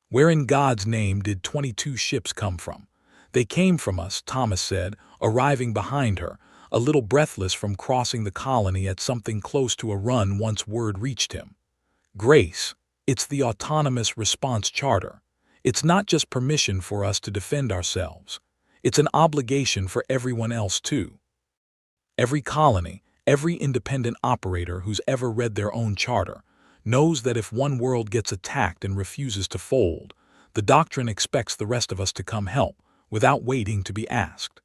"Where in God's name did 22 ships come from?" "They came from us," Thomas said, arriving behind her, a little breathless from crossing the colony at something close to a run once word reached him. "Grace, it's the Autonomous Response Charter. It's not just permission for us to defend ourselves. It's an obligation for everyone else too. Every colony, every independent operator who's ever read their own charter, knows that if one world gets attacked and refuses to fold, the doctrine expects the rest of us to come help, without waiting to be asked."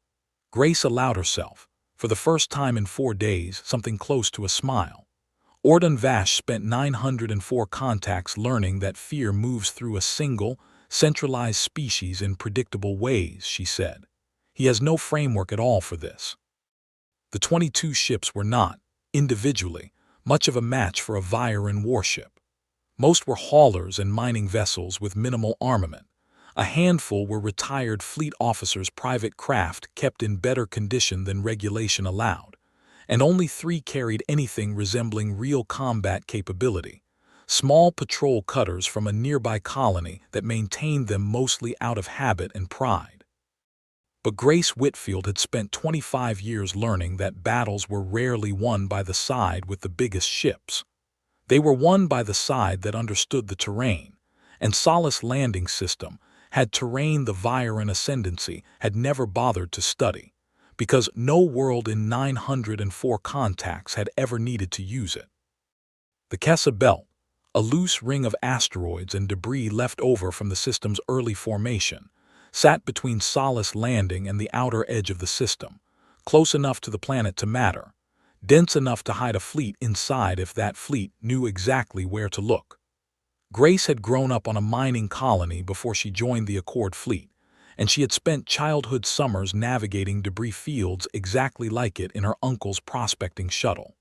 Grace allowed herself, for the first time in 4 days, something close to a smile. Ordon Vash spent 904 contacts learning that fear moves through a single, centralized species in predictable ways, she said. He has no framework at all for this. The 22 ships were not, individually, much of a match for a Viren warship. Most were haulers and mining vessels with minimal armament. A handful were retired fleet officers' private craft kept in better condition than regulation allowed, and only 3 carried anything resembling real combat capability, small patrol cutters from a nearby colony that maintained them mostly out of habit and pride. But Grace Whitfield had spent 25 years learning that battles were rarely won by the side with the biggest ships. They were won by the side that understood the terrain, and Solace Landing System had terrain the Viren ascendancy had never bothered to study, because no world in 904 contacts had ever needed to use it. The Kessa Belt, a loose ring of asteroids and debris left over from the system's early formation, sat between Solace Landing and the outer edge of the system, close enough to the planet to matter, dense enough to hide a fleet inside if that fleet knew exactly where to look. Grace had grown up on a mining colony before she joined the Accord fleet, and she had spent childhood summers navigating debris fields exactly like it in her uncle's prospecting shuttle.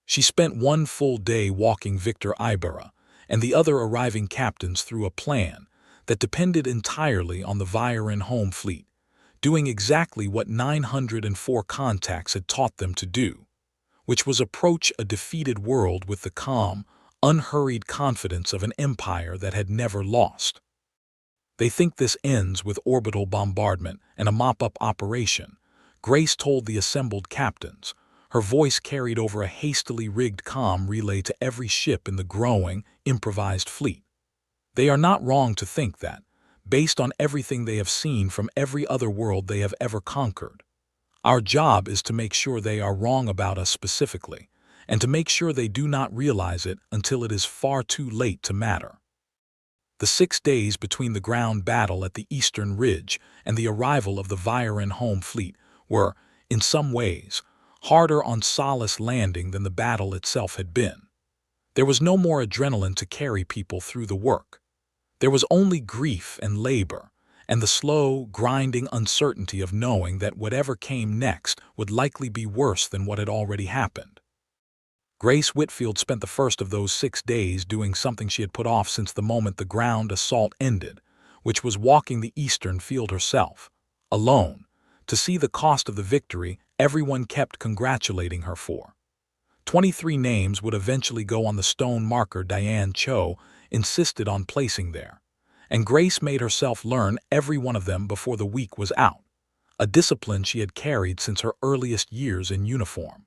She spent 1 full day walking Victor Ibarra and the other arriving captains through a plan that depended entirely on the Viren home fleet, doing exactly what 904 contacts had taught them to do, which was approach a defeated world with the calm, unhurried confidence of an empire that had never lost. "They think this ends with orbital bombardment and a mop-up operation," Grace told the assembled captains. Her voice carried over a hastily rigged comm relay to every ship in the growing, improvised fleet. "They are not wrong to think that, based on everything they have seen from every other world they have ever conquered. Our job is to make sure they are wrong about us specifically, and to make sure they do not realize it until it is far too late to matter." The 6 days between the ground battle at the Eastern Ridge and the arrival of the Viren home fleet were, in some ways, harder on Solace Landing than the battle itself had been. There was no more adrenaline to carry people through the work. There was only grief and labor, and the slow, grinding uncertainty of knowing that whatever came next would likely be worse than what had already happened. Grace Whitfield spent the first of those 6 days doing something she had put off since the moment the ground assault ended, which was walking the eastern field herself, alone, to see the cost of the victory everyone kept congratulating her for. 23 names would eventually go on the stone marker Diane Cho insisted on placing there, and Grace made herself learn every one of them before the week was out, a discipline she had carried since her earliest years in uniform.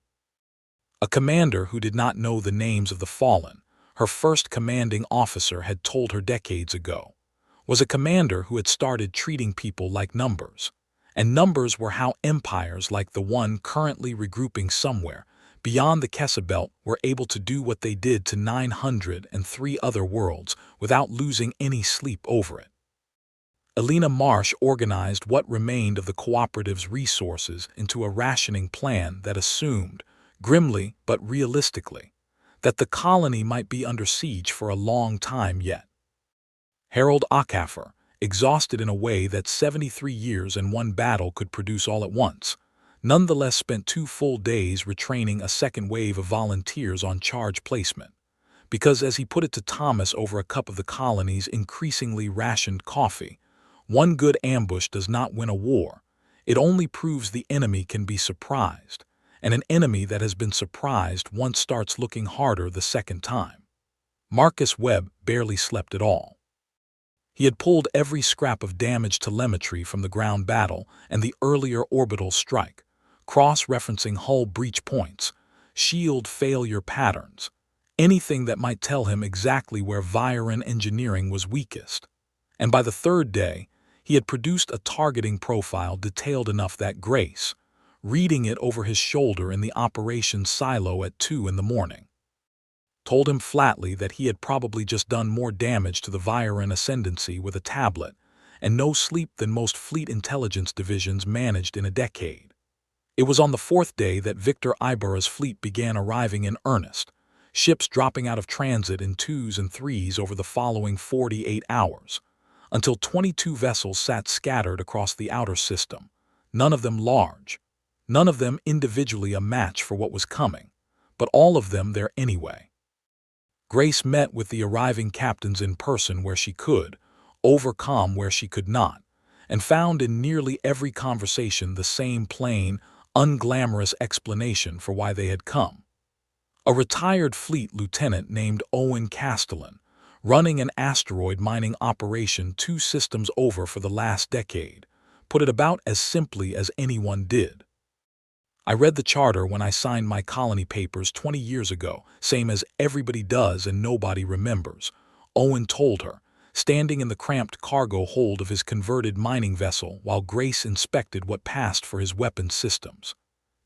A commander who did not know the names of the fallen, her first commanding officer had told her decades ago, was a commander who had started treating people like numbers, and numbers were how empires like the one currently regrouping somewhere beyond the Kessa Belt were able to do what they did to 903 other worlds without losing any sleep over it. Elena Marsh organized what remained of the cooperative's resources into a rationing plan that assumed, grimly but realistically, that the colony might be under siege for a long time yet. Harold Acaffer, exhausted in a way that 73 years and one battle could produce all at once, nonetheless spent 2 full days retraining a second wave of volunteers on charge placement, because, as he put it to Thomas over a cup of the colony's increasingly rationed coffee, one good ambush does not win a war, it only proves the enemy can be surprised, and an enemy that has been surprised once starts looking harder the second time. Marcus Webb barely slept at all. He had pulled every scrap of damaged telemetry from the ground battle and the earlier orbital strike, cross-referencing hull breach points, shield failure patterns, anything that might tell him exactly where Viren engineering was weakest. And by the 3rd day, he had produced a targeting profile detailed enough that Grace, reading it over his shoulder in the operations silo at 2 in the morning, told him flatly that he had probably just done more damage to the Viren ascendancy with a tablet and no sleep than most fleet intelligence divisions managed in a decade. It was on the 4th day that Victor Ibarra's fleet began arriving in earnest, ships dropping out of transit in 2s and 3s over the following 48 hours, until 22 vessels sat scattered across the outer system, none of them large, none of them individually a match for what was coming, but all of them there anyway. Grace met with the arriving captains in person where she could, overcome where she could not, and found in nearly every conversation the same plain, unglamorous explanation for why they had come. A retired fleet lieutenant named Owen Castellan, running an asteroid mining operation 2 systems over for the last decade, put it about as simply as anyone did. I read the charter when I signed my colony papers 20 years ago, same as everybody does and nobody remembers, Owen told her, standing in the cramped cargo hold of his converted mining vessel while Grace inspected what passed for his weapons systems.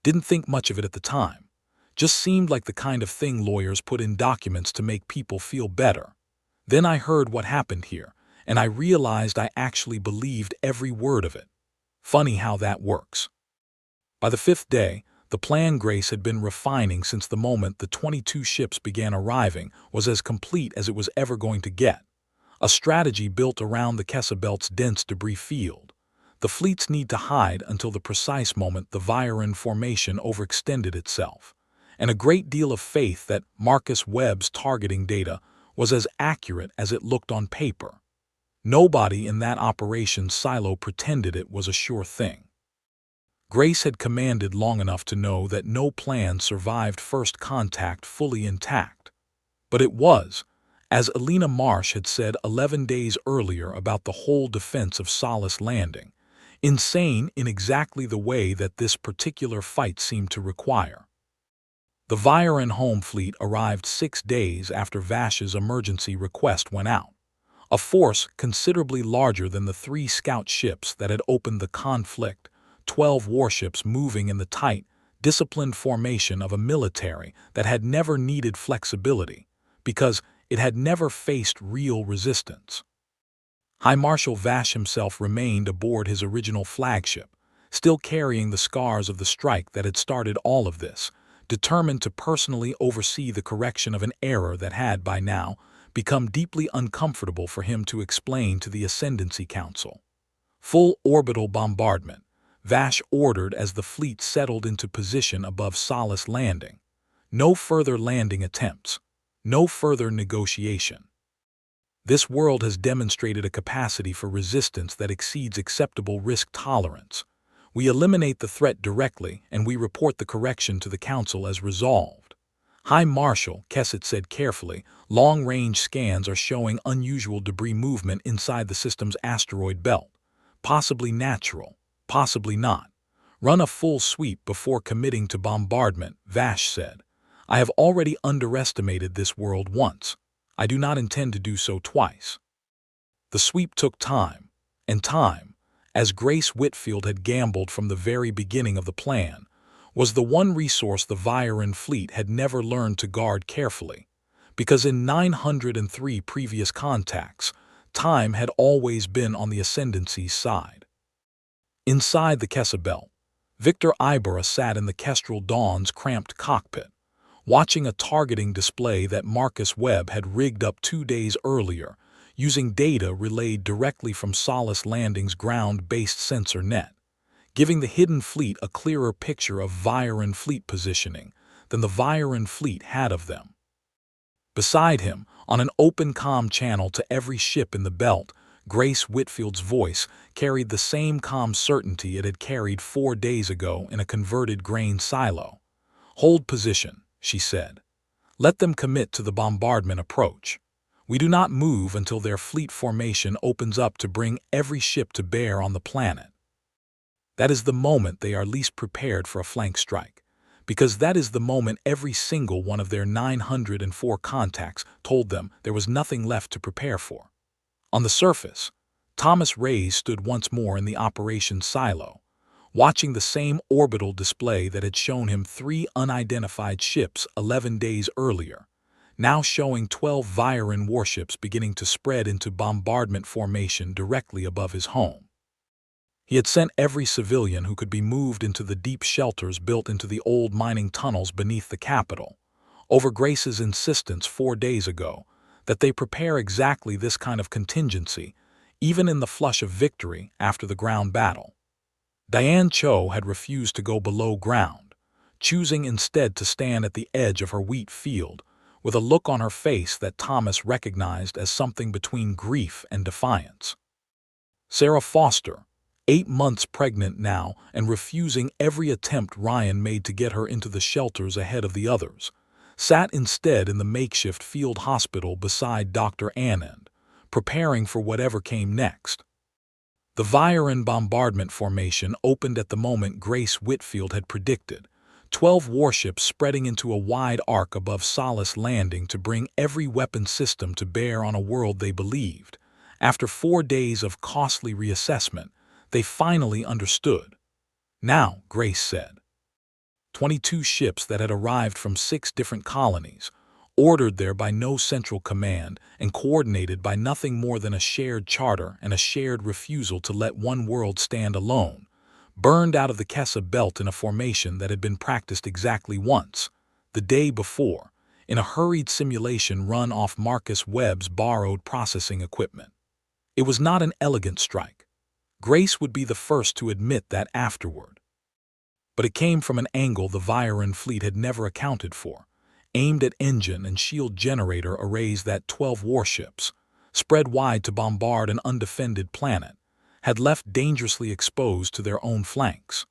Didn't think much of it at the time. Just seemed like the kind of thing lawyers put in documents to make people feel better. Then I heard what happened here, and I realized I actually believed every word of it. Funny how that works. By the 5th day, the plan Grace had been refining since the moment the 22 ships began arriving was as complete as it was ever going to get. A strategy built around the Kessa Belt's dense debris field. The fleet's need to hide until the precise moment the Viren formation overextended itself, and a great deal of faith that Marcus Webb's targeting data was as accurate as it looked on paper. Nobody in that operations silo pretended it was a sure thing. Grace had commanded long enough to know that no plan survived first contact fully intact. But it was, as Elena Marsh had said 11 days earlier about the whole defense of Solace Landing, insane in exactly the way that this particular fight seemed to require. The Viren home fleet arrived 6 days after Vash's emergency request went out, a force considerably larger than the 3 scout ships that had opened the conflict, 12 warships moving in the tight, disciplined formation of a military that had never needed flexibility, because it had never faced real resistance. High Marshal Vash himself remained aboard his original flagship, still carrying the scars of the strike that had started all of this, determined to personally oversee the correction of an error that had, by now, become deeply uncomfortable for him to explain to the Ascendancy Council. Full orbital bombardment, Vash ordered as the fleet settled into position above Solace Landing. No further landing attempts. No further negotiation. This world has demonstrated a capacity for resistance that exceeds acceptable risk tolerance. We eliminate the threat directly, and we report the correction to the Council as resolved. High Marshal, Kesset said carefully, long-range scans are showing unusual debris movement inside the system's asteroid belt. Possibly natural, possibly not. Run a full sweep before committing to bombardment, Vash said. I have already underestimated this world once. I do not intend to do so twice. The sweep took time, and time, as Grace Whitfield had gambled from the very beginning of the plan, was the one resource the Viren fleet had never learned to guard carefully, because in 903 previous contacts, time had always been on the Ascendancy's side. Inside the Kessa belt, Victor Ibarra sat in the Kestrel Dawn's cramped cockpit, watching a targeting display that Marcus Webb had rigged up 2 days earlier, using data relayed directly from Solace Landing's ground-based sensor net, giving the hidden fleet a clearer picture of Viren fleet positioning than the Viren fleet had of them. Beside him, on an open comm channel to every ship in the belt, Grace Whitfield's voice carried the same calm certainty it had carried 4 days ago in a converted grain silo. "Hold position," she said. "Let them commit to the bombardment approach. We do not move until their fleet formation opens up to bring every ship to bear on the planet. That is the moment they are least prepared for a flank strike, because that is the moment every single one of their 904 contacts told them there was nothing left to prepare for." On the surface, Thomas Reyes stood once more in the operations silo, watching the same orbital display that had shown him 3 unidentified ships 11 days earlier, now showing 12 Viren warships beginning to spread into bombardment formation directly above his home. He had sent every civilian who could be moved into the deep shelters built into the old mining tunnels beneath the capital, over Grace's insistence 4 days ago that they prepare exactly this kind of contingency, even in the flush of victory after the ground battle. Diane Cho had refused to go below ground, choosing instead to stand at the edge of her wheat field, with a look on her face that Thomas recognized as something between grief and defiance. Sarah Foster, 8 months pregnant now and refusing every attempt Ryan made to get her into the shelters ahead of the others, sat instead in the makeshift field hospital beside Dr. Anand, preparing for whatever came next. The Viren bombardment formation opened at the moment Grace Whitfield had predicted, 12 warships spreading into a wide arc above Solace Landing to bring every weapon system to bear on a world they believed. After 4 days of costly reassessment, they finally understood. Now, Grace said. 22 ships that had arrived from 6 different colonies, ordered there by no central command and coordinated by nothing more than a shared charter and a shared refusal to let one world stand alone, burned out of the Kessa belt in a formation that had been practiced exactly once, the day before, in a hurried simulation run off Marcus Webb's borrowed processing equipment. It was not an elegant strike. Grace would be the first to admit that afterward. But it came from an angle the Viren fleet had never accounted for, aimed at engine and shield generator arrays that 12 warships, spread wide to bombard an undefended planet, had left dangerously exposed to their own flanks.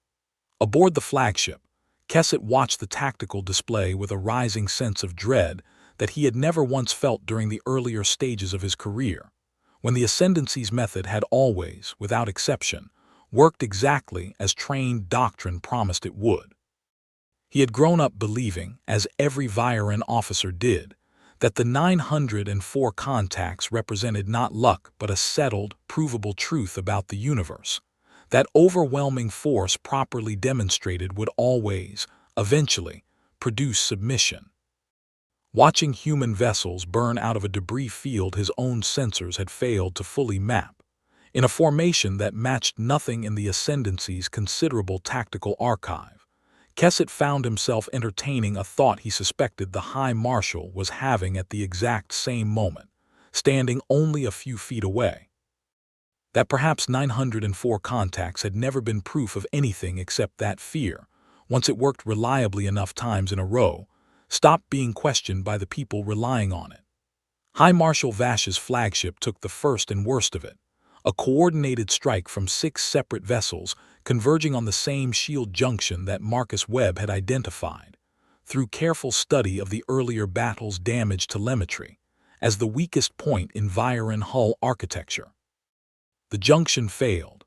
Aboard the flagship, Kesset watched the tactical display with a rising sense of dread that he had never once felt during the earlier stages of his career, when the Ascendancy's method had always, without exception, worked exactly as trained doctrine promised it would. He had grown up believing, as every Viren officer did, that the 904 contacts represented not luck but a settled, provable truth about the universe. That overwhelming force properly demonstrated would always, eventually, produce submission. Watching human vessels burn out of a debris field his own sensors had failed to fully map, in a formation that matched nothing in the Ascendancy's considerable tactical archive. Kesset found himself entertaining a thought he suspected the High Marshal was having at the exact same moment, standing only a few feet away. That perhaps 904 contacts had never been proof of anything except that fear, once it worked reliably enough times in a row, stopped being questioned by the people relying on it. High Marshal Vash's flagship took the first and worst of it, a coordinated strike from 6 separate vessels converging on the same shield junction that Marcus Webb had identified, through careful study of the earlier battle's damage telemetry, as the weakest point in Viren hull architecture. The junction failed.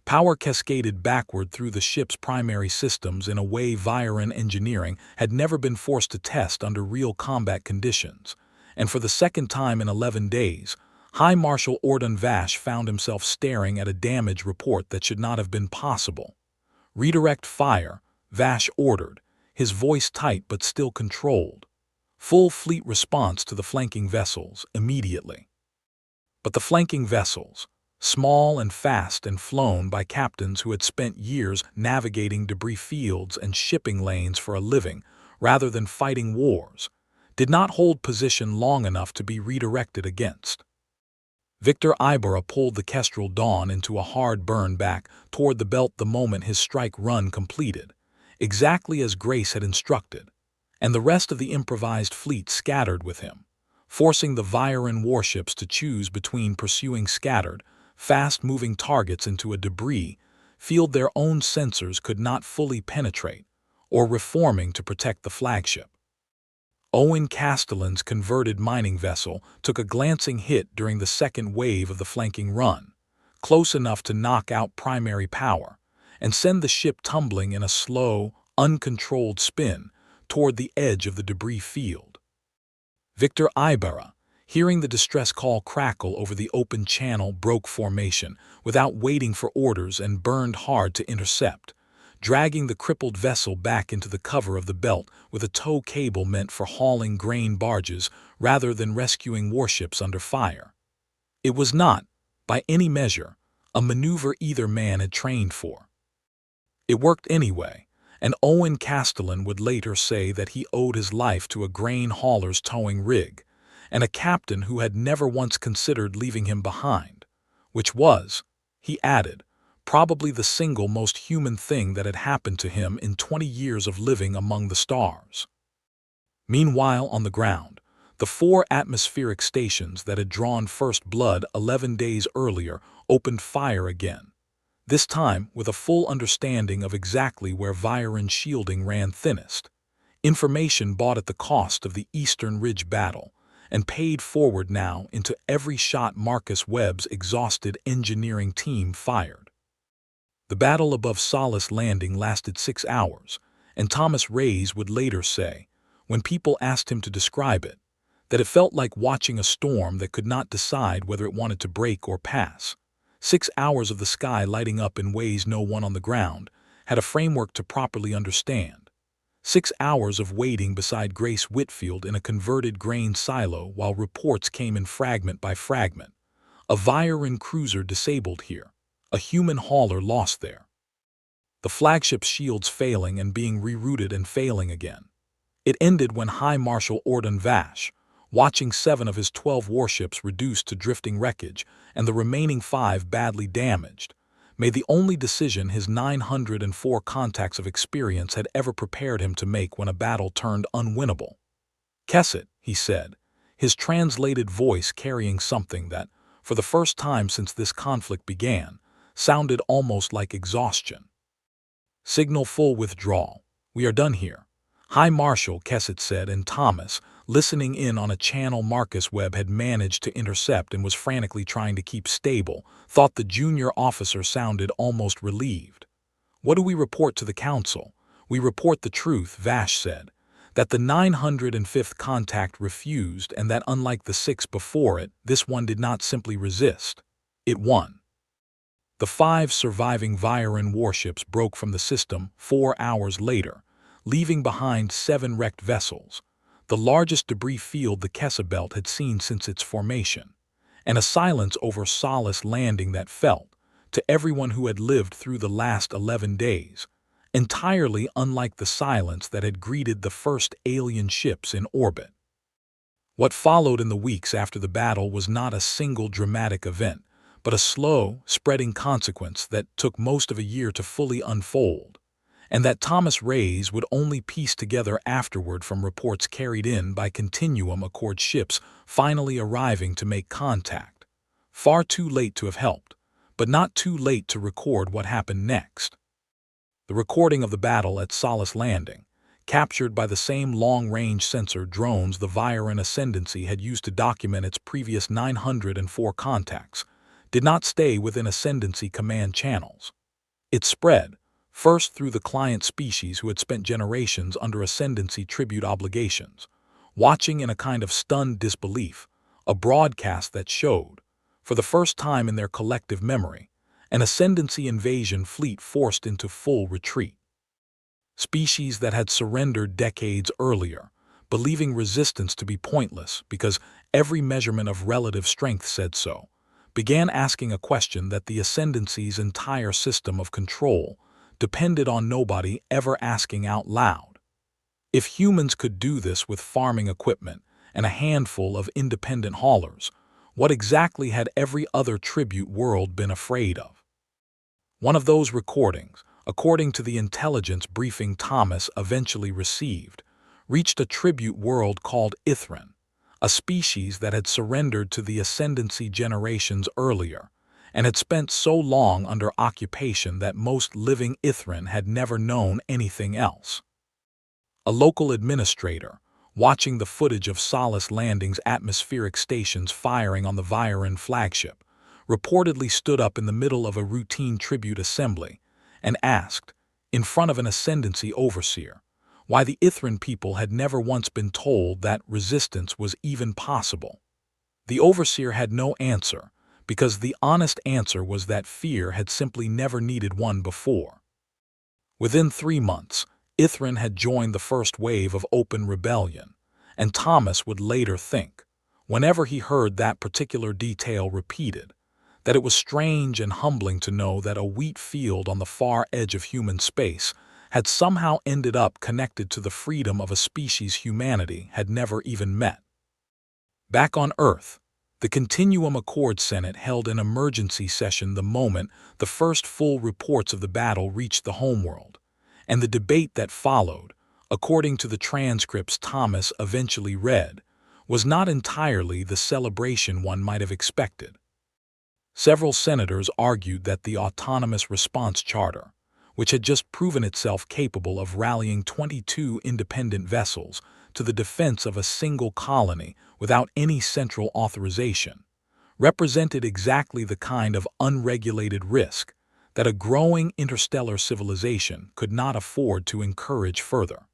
Power cascaded backward through the ship's primary systems in a way Viren engineering had never been forced to test under real combat conditions, and for the second time in 11 days, High Marshal Ordon Vash found himself staring at a damage report that should not have been possible. "Redirect fire," Vash ordered, his voice tight but still controlled. "Full fleet response to the flanking vessels, immediately." But the flanking vessels, small and fast and flown by captains who had spent years navigating debris fields and shipping lanes for a living rather than fighting wars, did not hold position long enough to be redirected against. Victor Ibarra pulled the Kestrel Dawn into a hard burn back toward the belt the moment his strike run completed, exactly as Grace had instructed, and the rest of the improvised fleet scattered with him, forcing the Viren warships to choose between pursuing scattered, fast-moving targets into a debris field their own sensors could not fully penetrate, or reforming to protect the flagship. Owen Castellan's converted mining vessel took a glancing hit during the second wave of the flanking run, close enough to knock out primary power and send the ship tumbling in a slow, uncontrolled spin toward the edge of the debris field. Victor Ibarra, hearing the distress call crackle over the open channel, broke formation without waiting for orders and burned hard to intercept, dragging the crippled vessel back into the cover of the belt with a tow cable meant for hauling grain barges rather than rescuing warships under fire. It was not, by any measure, a maneuver either man had trained for. It worked anyway, and Owen Castellan would later say that he owed his life to a grain hauler's towing rig, and a captain who had never once considered leaving him behind, which was, he added, probably the single most human thing that had happened to him in 20 years of living among the stars. Meanwhile, on the ground, the 4 atmospheric stations that had drawn first blood 11 days earlier opened fire again, this time with a full understanding of exactly where Viren shielding ran thinnest, information bought at the cost of the Eastern Ridge battle, and paid forward now into every shot Marcus Webb's exhausted engineering team fired. The battle above Solace Landing lasted 6 hours, and Thomas Reyes would later say, when people asked him to describe it, that it felt like watching a storm that could not decide whether it wanted to break or pass. 6 hours of the sky lighting up in ways no one on the ground had a framework to properly understand. 6 hours of waiting beside Grace Whitfield in a converted grain silo while reports came in fragment by fragment. A Viren cruiser disabled here. A human hauler lost there. The flagship's shields failing and being rerouted and failing again. It ended when High Marshal Ordon Vash, watching 7 of his 12 warships reduced to drifting wreckage and the remaining 5 badly damaged, made the only decision his 904 contacts of experience had ever prepared him to make when a battle turned unwinnable. "Kesset," he said, his translated voice carrying something that, for the first time since this conflict began, sounded almost like exhaustion. "Signal full withdrawal. We are done here." High Marshal Kesset said, and Thomas, listening in on a channel Marcus Webb had managed to intercept and was frantically trying to keep stable, thought the junior officer sounded almost relieved. "What do we report to the council?" "We report the truth," Vash said, "that the 905th contact refused and that unlike the 6 before it, this one did not simply resist. It won." The 5 surviving Viren warships broke from the system 4 hours later, leaving behind 7 wrecked vessels, the largest debris field the Kessa Belt had seen since its formation, and a silence over Solace Landing that felt, to everyone who had lived through the last 11 days, entirely unlike the silence that had greeted the first alien ships in orbit. What followed in the weeks after the battle was not a single dramatic event, but a slow, spreading consequence that took most of a year to fully unfold, and that Thomas Reyes would only piece together afterward from reports carried in by Continuum Accord ships finally arriving to make contact. Far too late to have helped, but not too late to record what happened next. The recording of the battle at Solace Landing, captured by the same long-range sensor drones the Viren Ascendancy had used to document its previous 904 contacts, did not stay within Ascendancy command channels. It spread, first through the client species who had spent generations under Ascendancy tribute obligations, watching in a kind of stunned disbelief a broadcast that showed, for the first time in their collective memory, an Ascendancy invasion fleet forced into full retreat. Species that had surrendered decades earlier, believing resistance to be pointless because every measurement of relative strength said so, began asking a question that the Ascendancy's entire system of control depended on nobody ever asking out loud. If humans could do this with farming equipment and a handful of independent haulers, what exactly had every other tribute world been afraid of? One of those recordings, according to the intelligence briefing Thomas eventually received, reached a tribute world called Ithran, a species that had surrendered to the Ascendancy generations earlier, and had spent so long under occupation that most living Ithran had never known anything else. A local administrator, watching the footage of Solace Landing's atmospheric stations firing on the Viren flagship, reportedly stood up in the middle of a routine tribute assembly and asked, in front of an Ascendancy overseer, why the Ithran people had never once been told that resistance was even possible. The overseer had no answer, because the honest answer was that fear had simply never needed one before. Within 3 months, Ithran had joined the first wave of open rebellion, and Thomas would later think, whenever he heard that particular detail repeated, that it was strange and humbling to know that a wheat field on the far edge of human space had somehow ended up connected to the freedom of a species humanity had never even met. Back on Earth, the Continuum Accord Senate held an emergency session the moment the first full reports of the battle reached the homeworld, and the debate that followed, according to the transcripts Thomas eventually read, was not entirely the celebration one might have expected. Several senators argued that the Autonomous Response Charter, which had just proven itself capable of rallying 22 independent vessels to the defense of a single colony without any central authorization, represented exactly the kind of unregulated risk that a growing interstellar civilization could not afford to encourage further.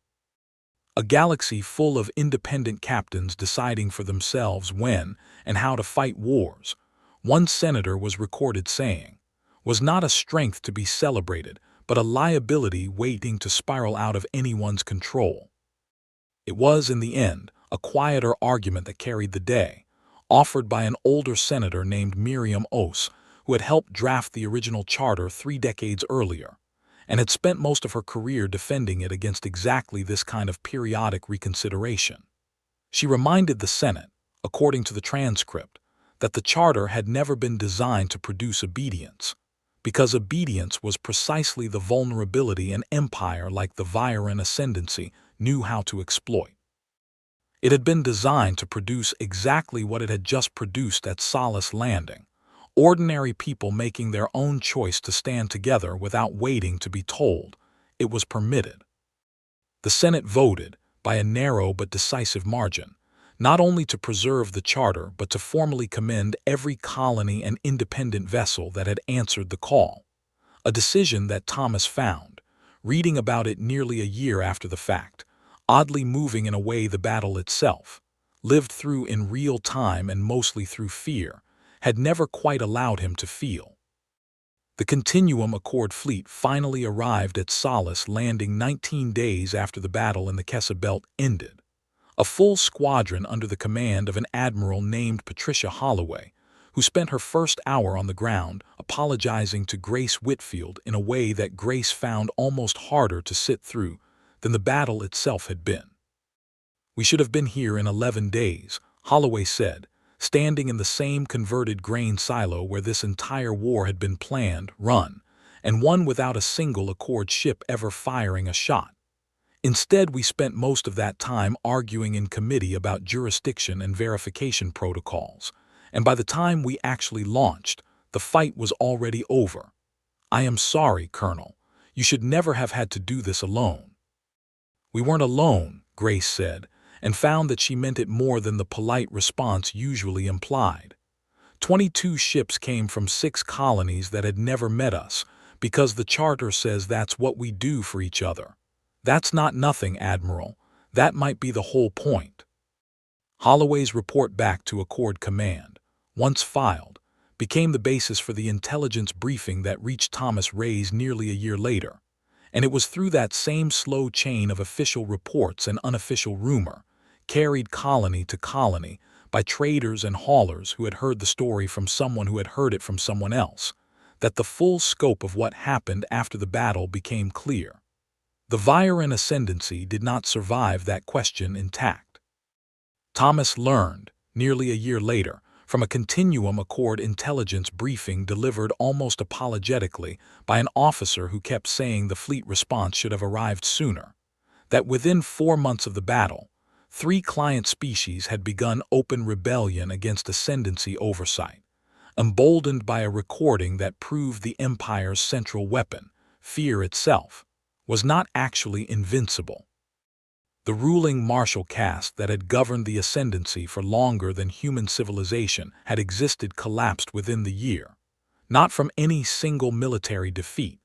A galaxy full of independent captains deciding for themselves when and how to fight wars, one senator was recorded saying, was not a strength to be celebrated, but a liability waiting to spiral out of anyone's control. It was, in the end, a quieter argument that carried the day, offered by an older senator named Miriam Ose, who had helped draft the original charter 3 decades earlier, and had spent most of her career defending it against exactly this kind of periodic reconsideration. She reminded the Senate, according to the transcript, that the charter had never been designed to produce obedience, because obedience was precisely the vulnerability an empire like the Viren Ascendancy knew how to exploit. It had been designed to produce exactly what it had just produced at Solace Landing, ordinary people making their own choice to stand together without waiting to be told it was permitted. The Senate voted, by a narrow but decisive margin, not only to preserve the charter but to formally commend every colony and independent vessel that had answered the call, a decision that Thomas found, reading about it nearly a year after the fact, oddly moving in a way the battle itself, lived through in real time and mostly through fear, had never quite allowed him to feel. The Continuum Accord fleet finally arrived at Solace Landing 19 days after the battle in the Kessa Belt ended. A full squadron under the command of an admiral named Patricia Holloway, who spent her first hour on the ground apologizing to Grace Whitfield in a way that Grace found almost harder to sit through than the battle itself had been. "We should have been here in 11 days, Holloway said, standing in the same converted grain silo where this entire war had been planned, run, and won without a single Accord ship ever firing a shot. Instead, we spent most of that time arguing in committee about jurisdiction and verification protocols, and by the time we actually launched, the fight was already over. I am sorry, Colonel. You should never have had to do this alone." "We weren't alone," Grace said, and found that she meant it more than the polite response usually implied. 22 ships came from 6 colonies that had never met us, because the charter says that's what we do for each other. That's not nothing, Admiral. That might be the whole point. Holloway's report back to Accord Command, once filed, became the basis for the intelligence briefing that reached Thomas Ray's nearly a year later, and it was through that same slow chain of official reports and unofficial rumor, carried colony to colony by traders and haulers who had heard the story from someone who had heard it from someone else, that the full scope of what happened after the battle became clear. The Viren ascendancy did not survive that question intact. Thomas learned, nearly a year later, from a Continuum Accord intelligence briefing delivered almost apologetically by an officer who kept saying the fleet response should have arrived sooner, that within 4 months of the battle, 3 client species had begun open rebellion against ascendancy oversight, emboldened by a recording that proved the Empire's central weapon, fear itself, was not actually invincible. The ruling martial caste that had governed the ascendancy for longer than human civilization had existed collapsed within the year, not from any single military defeat,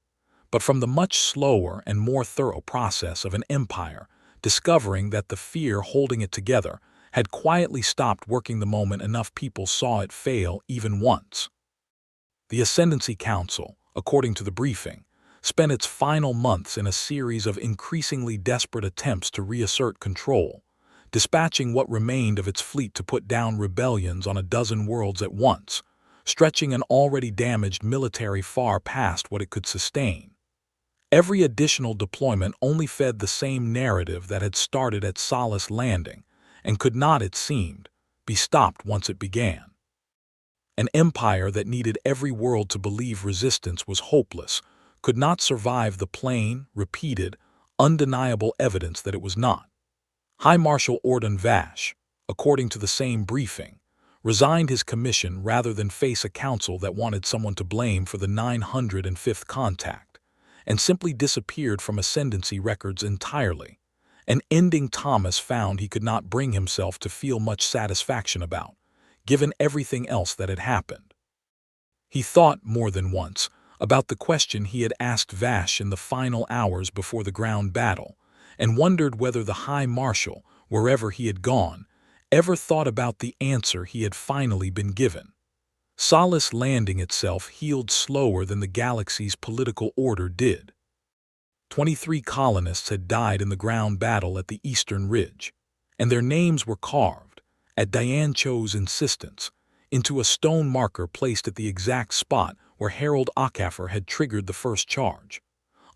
but from the much slower and more thorough process of an empire discovering that the fear holding it together had quietly stopped working the moment enough people saw it fail even once. The Ascendancy Council, according to the briefing, spent its final months in a series of increasingly desperate attempts to reassert control, dispatching what remained of its fleet to put down rebellions on a dozen worlds at once, stretching an already damaged military far past what it could sustain. Every additional deployment only fed the same narrative that had started at Solace Landing, and could not, it seemed, be stopped once it began. An empire that needed every world to believe resistance was hopeless could not survive the plain, repeated, undeniable evidence that it was not. High Marshal Ordon Vash, according to the same briefing, resigned his commission rather than face a council that wanted someone to blame for the 905th contact, and simply disappeared from ascendancy records entirely, an ending Thomas found he could not bring himself to feel much satisfaction about, given everything else that had happened. He thought, more than once, about the question he had asked Vash in the final hours before the ground battle, and wondered whether the High Marshal, wherever he had gone, ever thought about the answer he had finally been given. Solace Landing itself healed slower than the galaxy's political order did. 23 colonists had died in the ground battle at the Eastern Ridge, and their names were carved, at Diane Cho's insistence, into a stone marker placed at the exact spot where Harold Acaffer had triggered the first charge,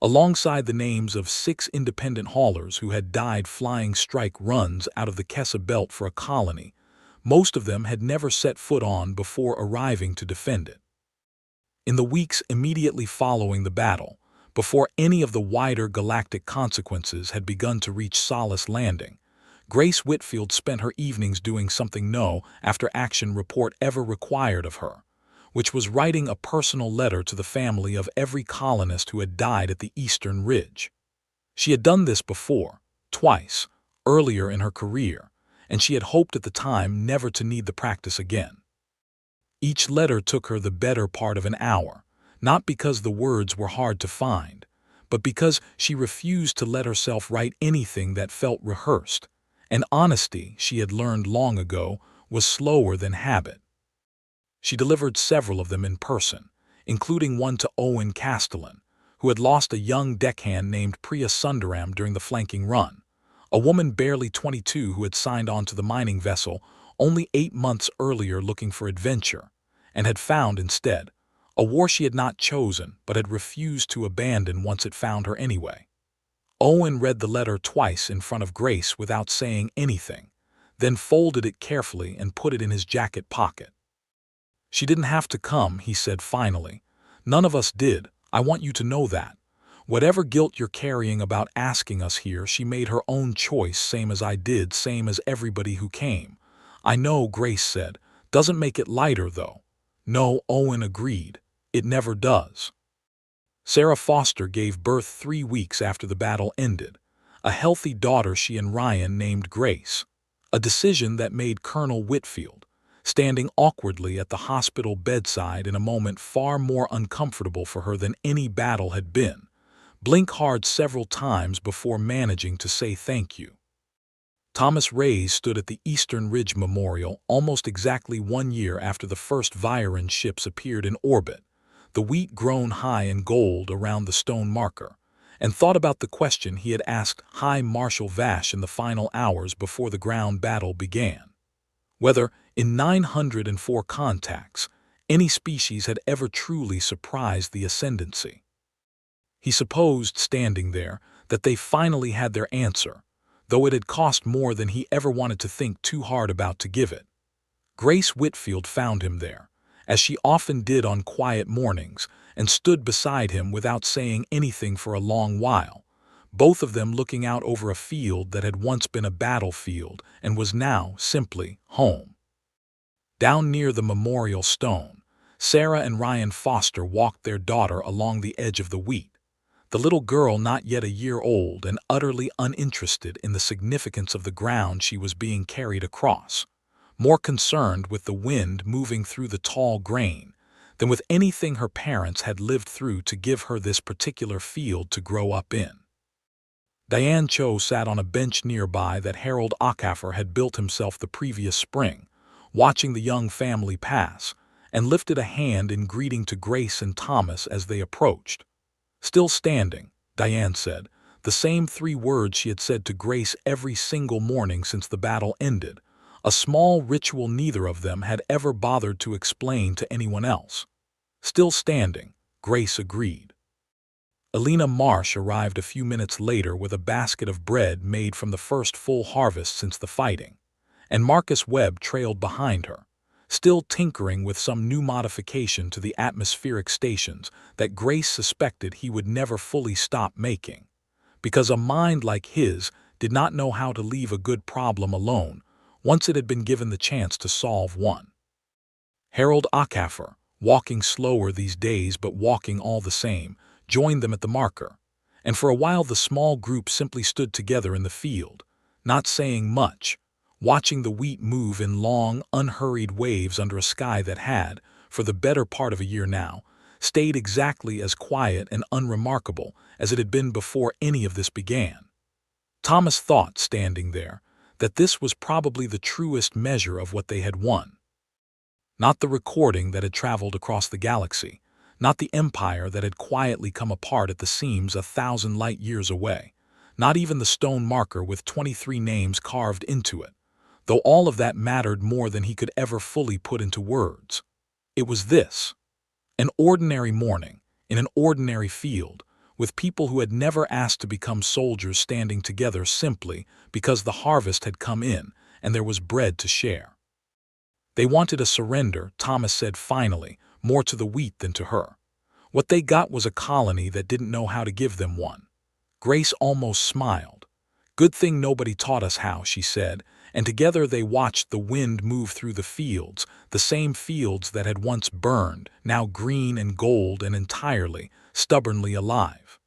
alongside the names of 6 independent haulers who had died flying strike runs out of the Kessa Belt for a colony most of them had never set foot on before arriving to defend it. In the weeks immediately following the battle, before any of the wider galactic consequences had begun to reach Solace Landing, Grace Whitfield spent her evenings doing something no after-action report ever required of her, which was writing a personal letter to the family of every colonist who had died at the Eastern Ridge. She had done this before, twice, earlier in her career, and she had hoped at the time never to need the practice again. Each letter took her the better part of an hour, not because the words were hard to find, but because she refused to let herself write anything that felt rehearsed, and honesty, she had learned long ago, was slower than habit. She delivered several of them in person, including one to Owen Castellan, who had lost a young deckhand named Priya Sundaram during the flanking run, a woman barely 22 who had signed on to the mining vessel only 8 months earlier looking for adventure, and had found instead. A war she had not chosen, but had refused to abandon once it found her anyway. Owen read the letter twice in front of Grace without saying anything, then folded it carefully and put it in his jacket pocket. "She didn't have to come," he said finally. "None of us did. I want you to know that. Whatever guilt you're carrying about asking us here, she made her own choice, same as I did, same as everybody who came." "I know," Grace said. "Doesn't make it lighter, though." "No," Owen agreed. "It never does." Sarah Foster gave birth 3 weeks after the battle ended, a healthy daughter she and Ryan named Grace, a decision that made Colonel Whitfield, standing awkwardly at the hospital bedside in a moment far more uncomfortable for her than any battle had been, blink hard several times before managing to say thank you. Thomas Rays stood at the Eastern Ridge Memorial almost exactly 1 year after the first Viren ships appeared in orbit, the wheat grown high in gold around the stone marker, and thought about the question he had asked High Marshal Vash in the final hours before the ground battle began. Whether, in 904 contacts, any species had ever truly surprised the ascendancy. He supposed, standing there, that they finally had their answer, though it had cost more than he ever wanted to think too hard about to give it. Grace Whitfield found him there, as she often did on quiet mornings, and stood beside him without saying anything for a long while, both of them looking out over a field that had once been a battlefield and was now simply home. Down near the memorial stone, Sarah and Ryan Foster walked their daughter along the edge of the wheat, the little girl not yet a year old and utterly uninterested in the significance of the ground she was being carried across, more concerned with the wind moving through the tall grain than with anything her parents had lived through to give her this particular field to grow up in. Diane Cho sat on a bench nearby that Harold Ackafer had built himself the previous spring, watching the young family pass, and lifted a hand in greeting to Grace and Thomas as they approached. "Still standing," Diane said, the same 3 words she had said to Grace every single morning since the battle ended, a small ritual neither of them had ever bothered to explain to anyone else. "Still standing," Grace agreed. Alina Marsh arrived a few minutes later with a basket of bread made from the first full harvest since the fighting, and Marcus Webb trailed behind her, still tinkering with some new modification to the atmospheric stations that Grace suspected he would never fully stop making, because a mind like his did not know how to leave a good problem alone once it had been given the chance to solve one. Harold Ackafer, walking slower these days but walking all the same, joined them at the marker, and for a while the small group simply stood together in the field, not saying much, watching the wheat move in long, unhurried waves under a sky that had, for the better part of a year now, stayed exactly as quiet and unremarkable as it had been before any of this began. Thomas thought, standing there, that this was probably the truest measure of what they had won. Not the recording that had traveled across the galaxy, not the empire that had quietly come apart at the seams 1,000 light years away, not even the stone marker with 23 names carved into it, though all of that mattered more than he could ever fully put into words. It was this: an ordinary morning, in an ordinary field, with people who had never asked to become soldiers standing together simply because the harvest had come in and there was bread to share. They wanted a surrender, Thomas said finally, more to the wheat than to her. What they got was a colony that didn't know how to give them one. Grace almost smiled. "Good thing nobody taught us how," she said, and together they watched the wind move through the fields, the same fields that had once burned, now green and gold and entirely, stubbornly alive.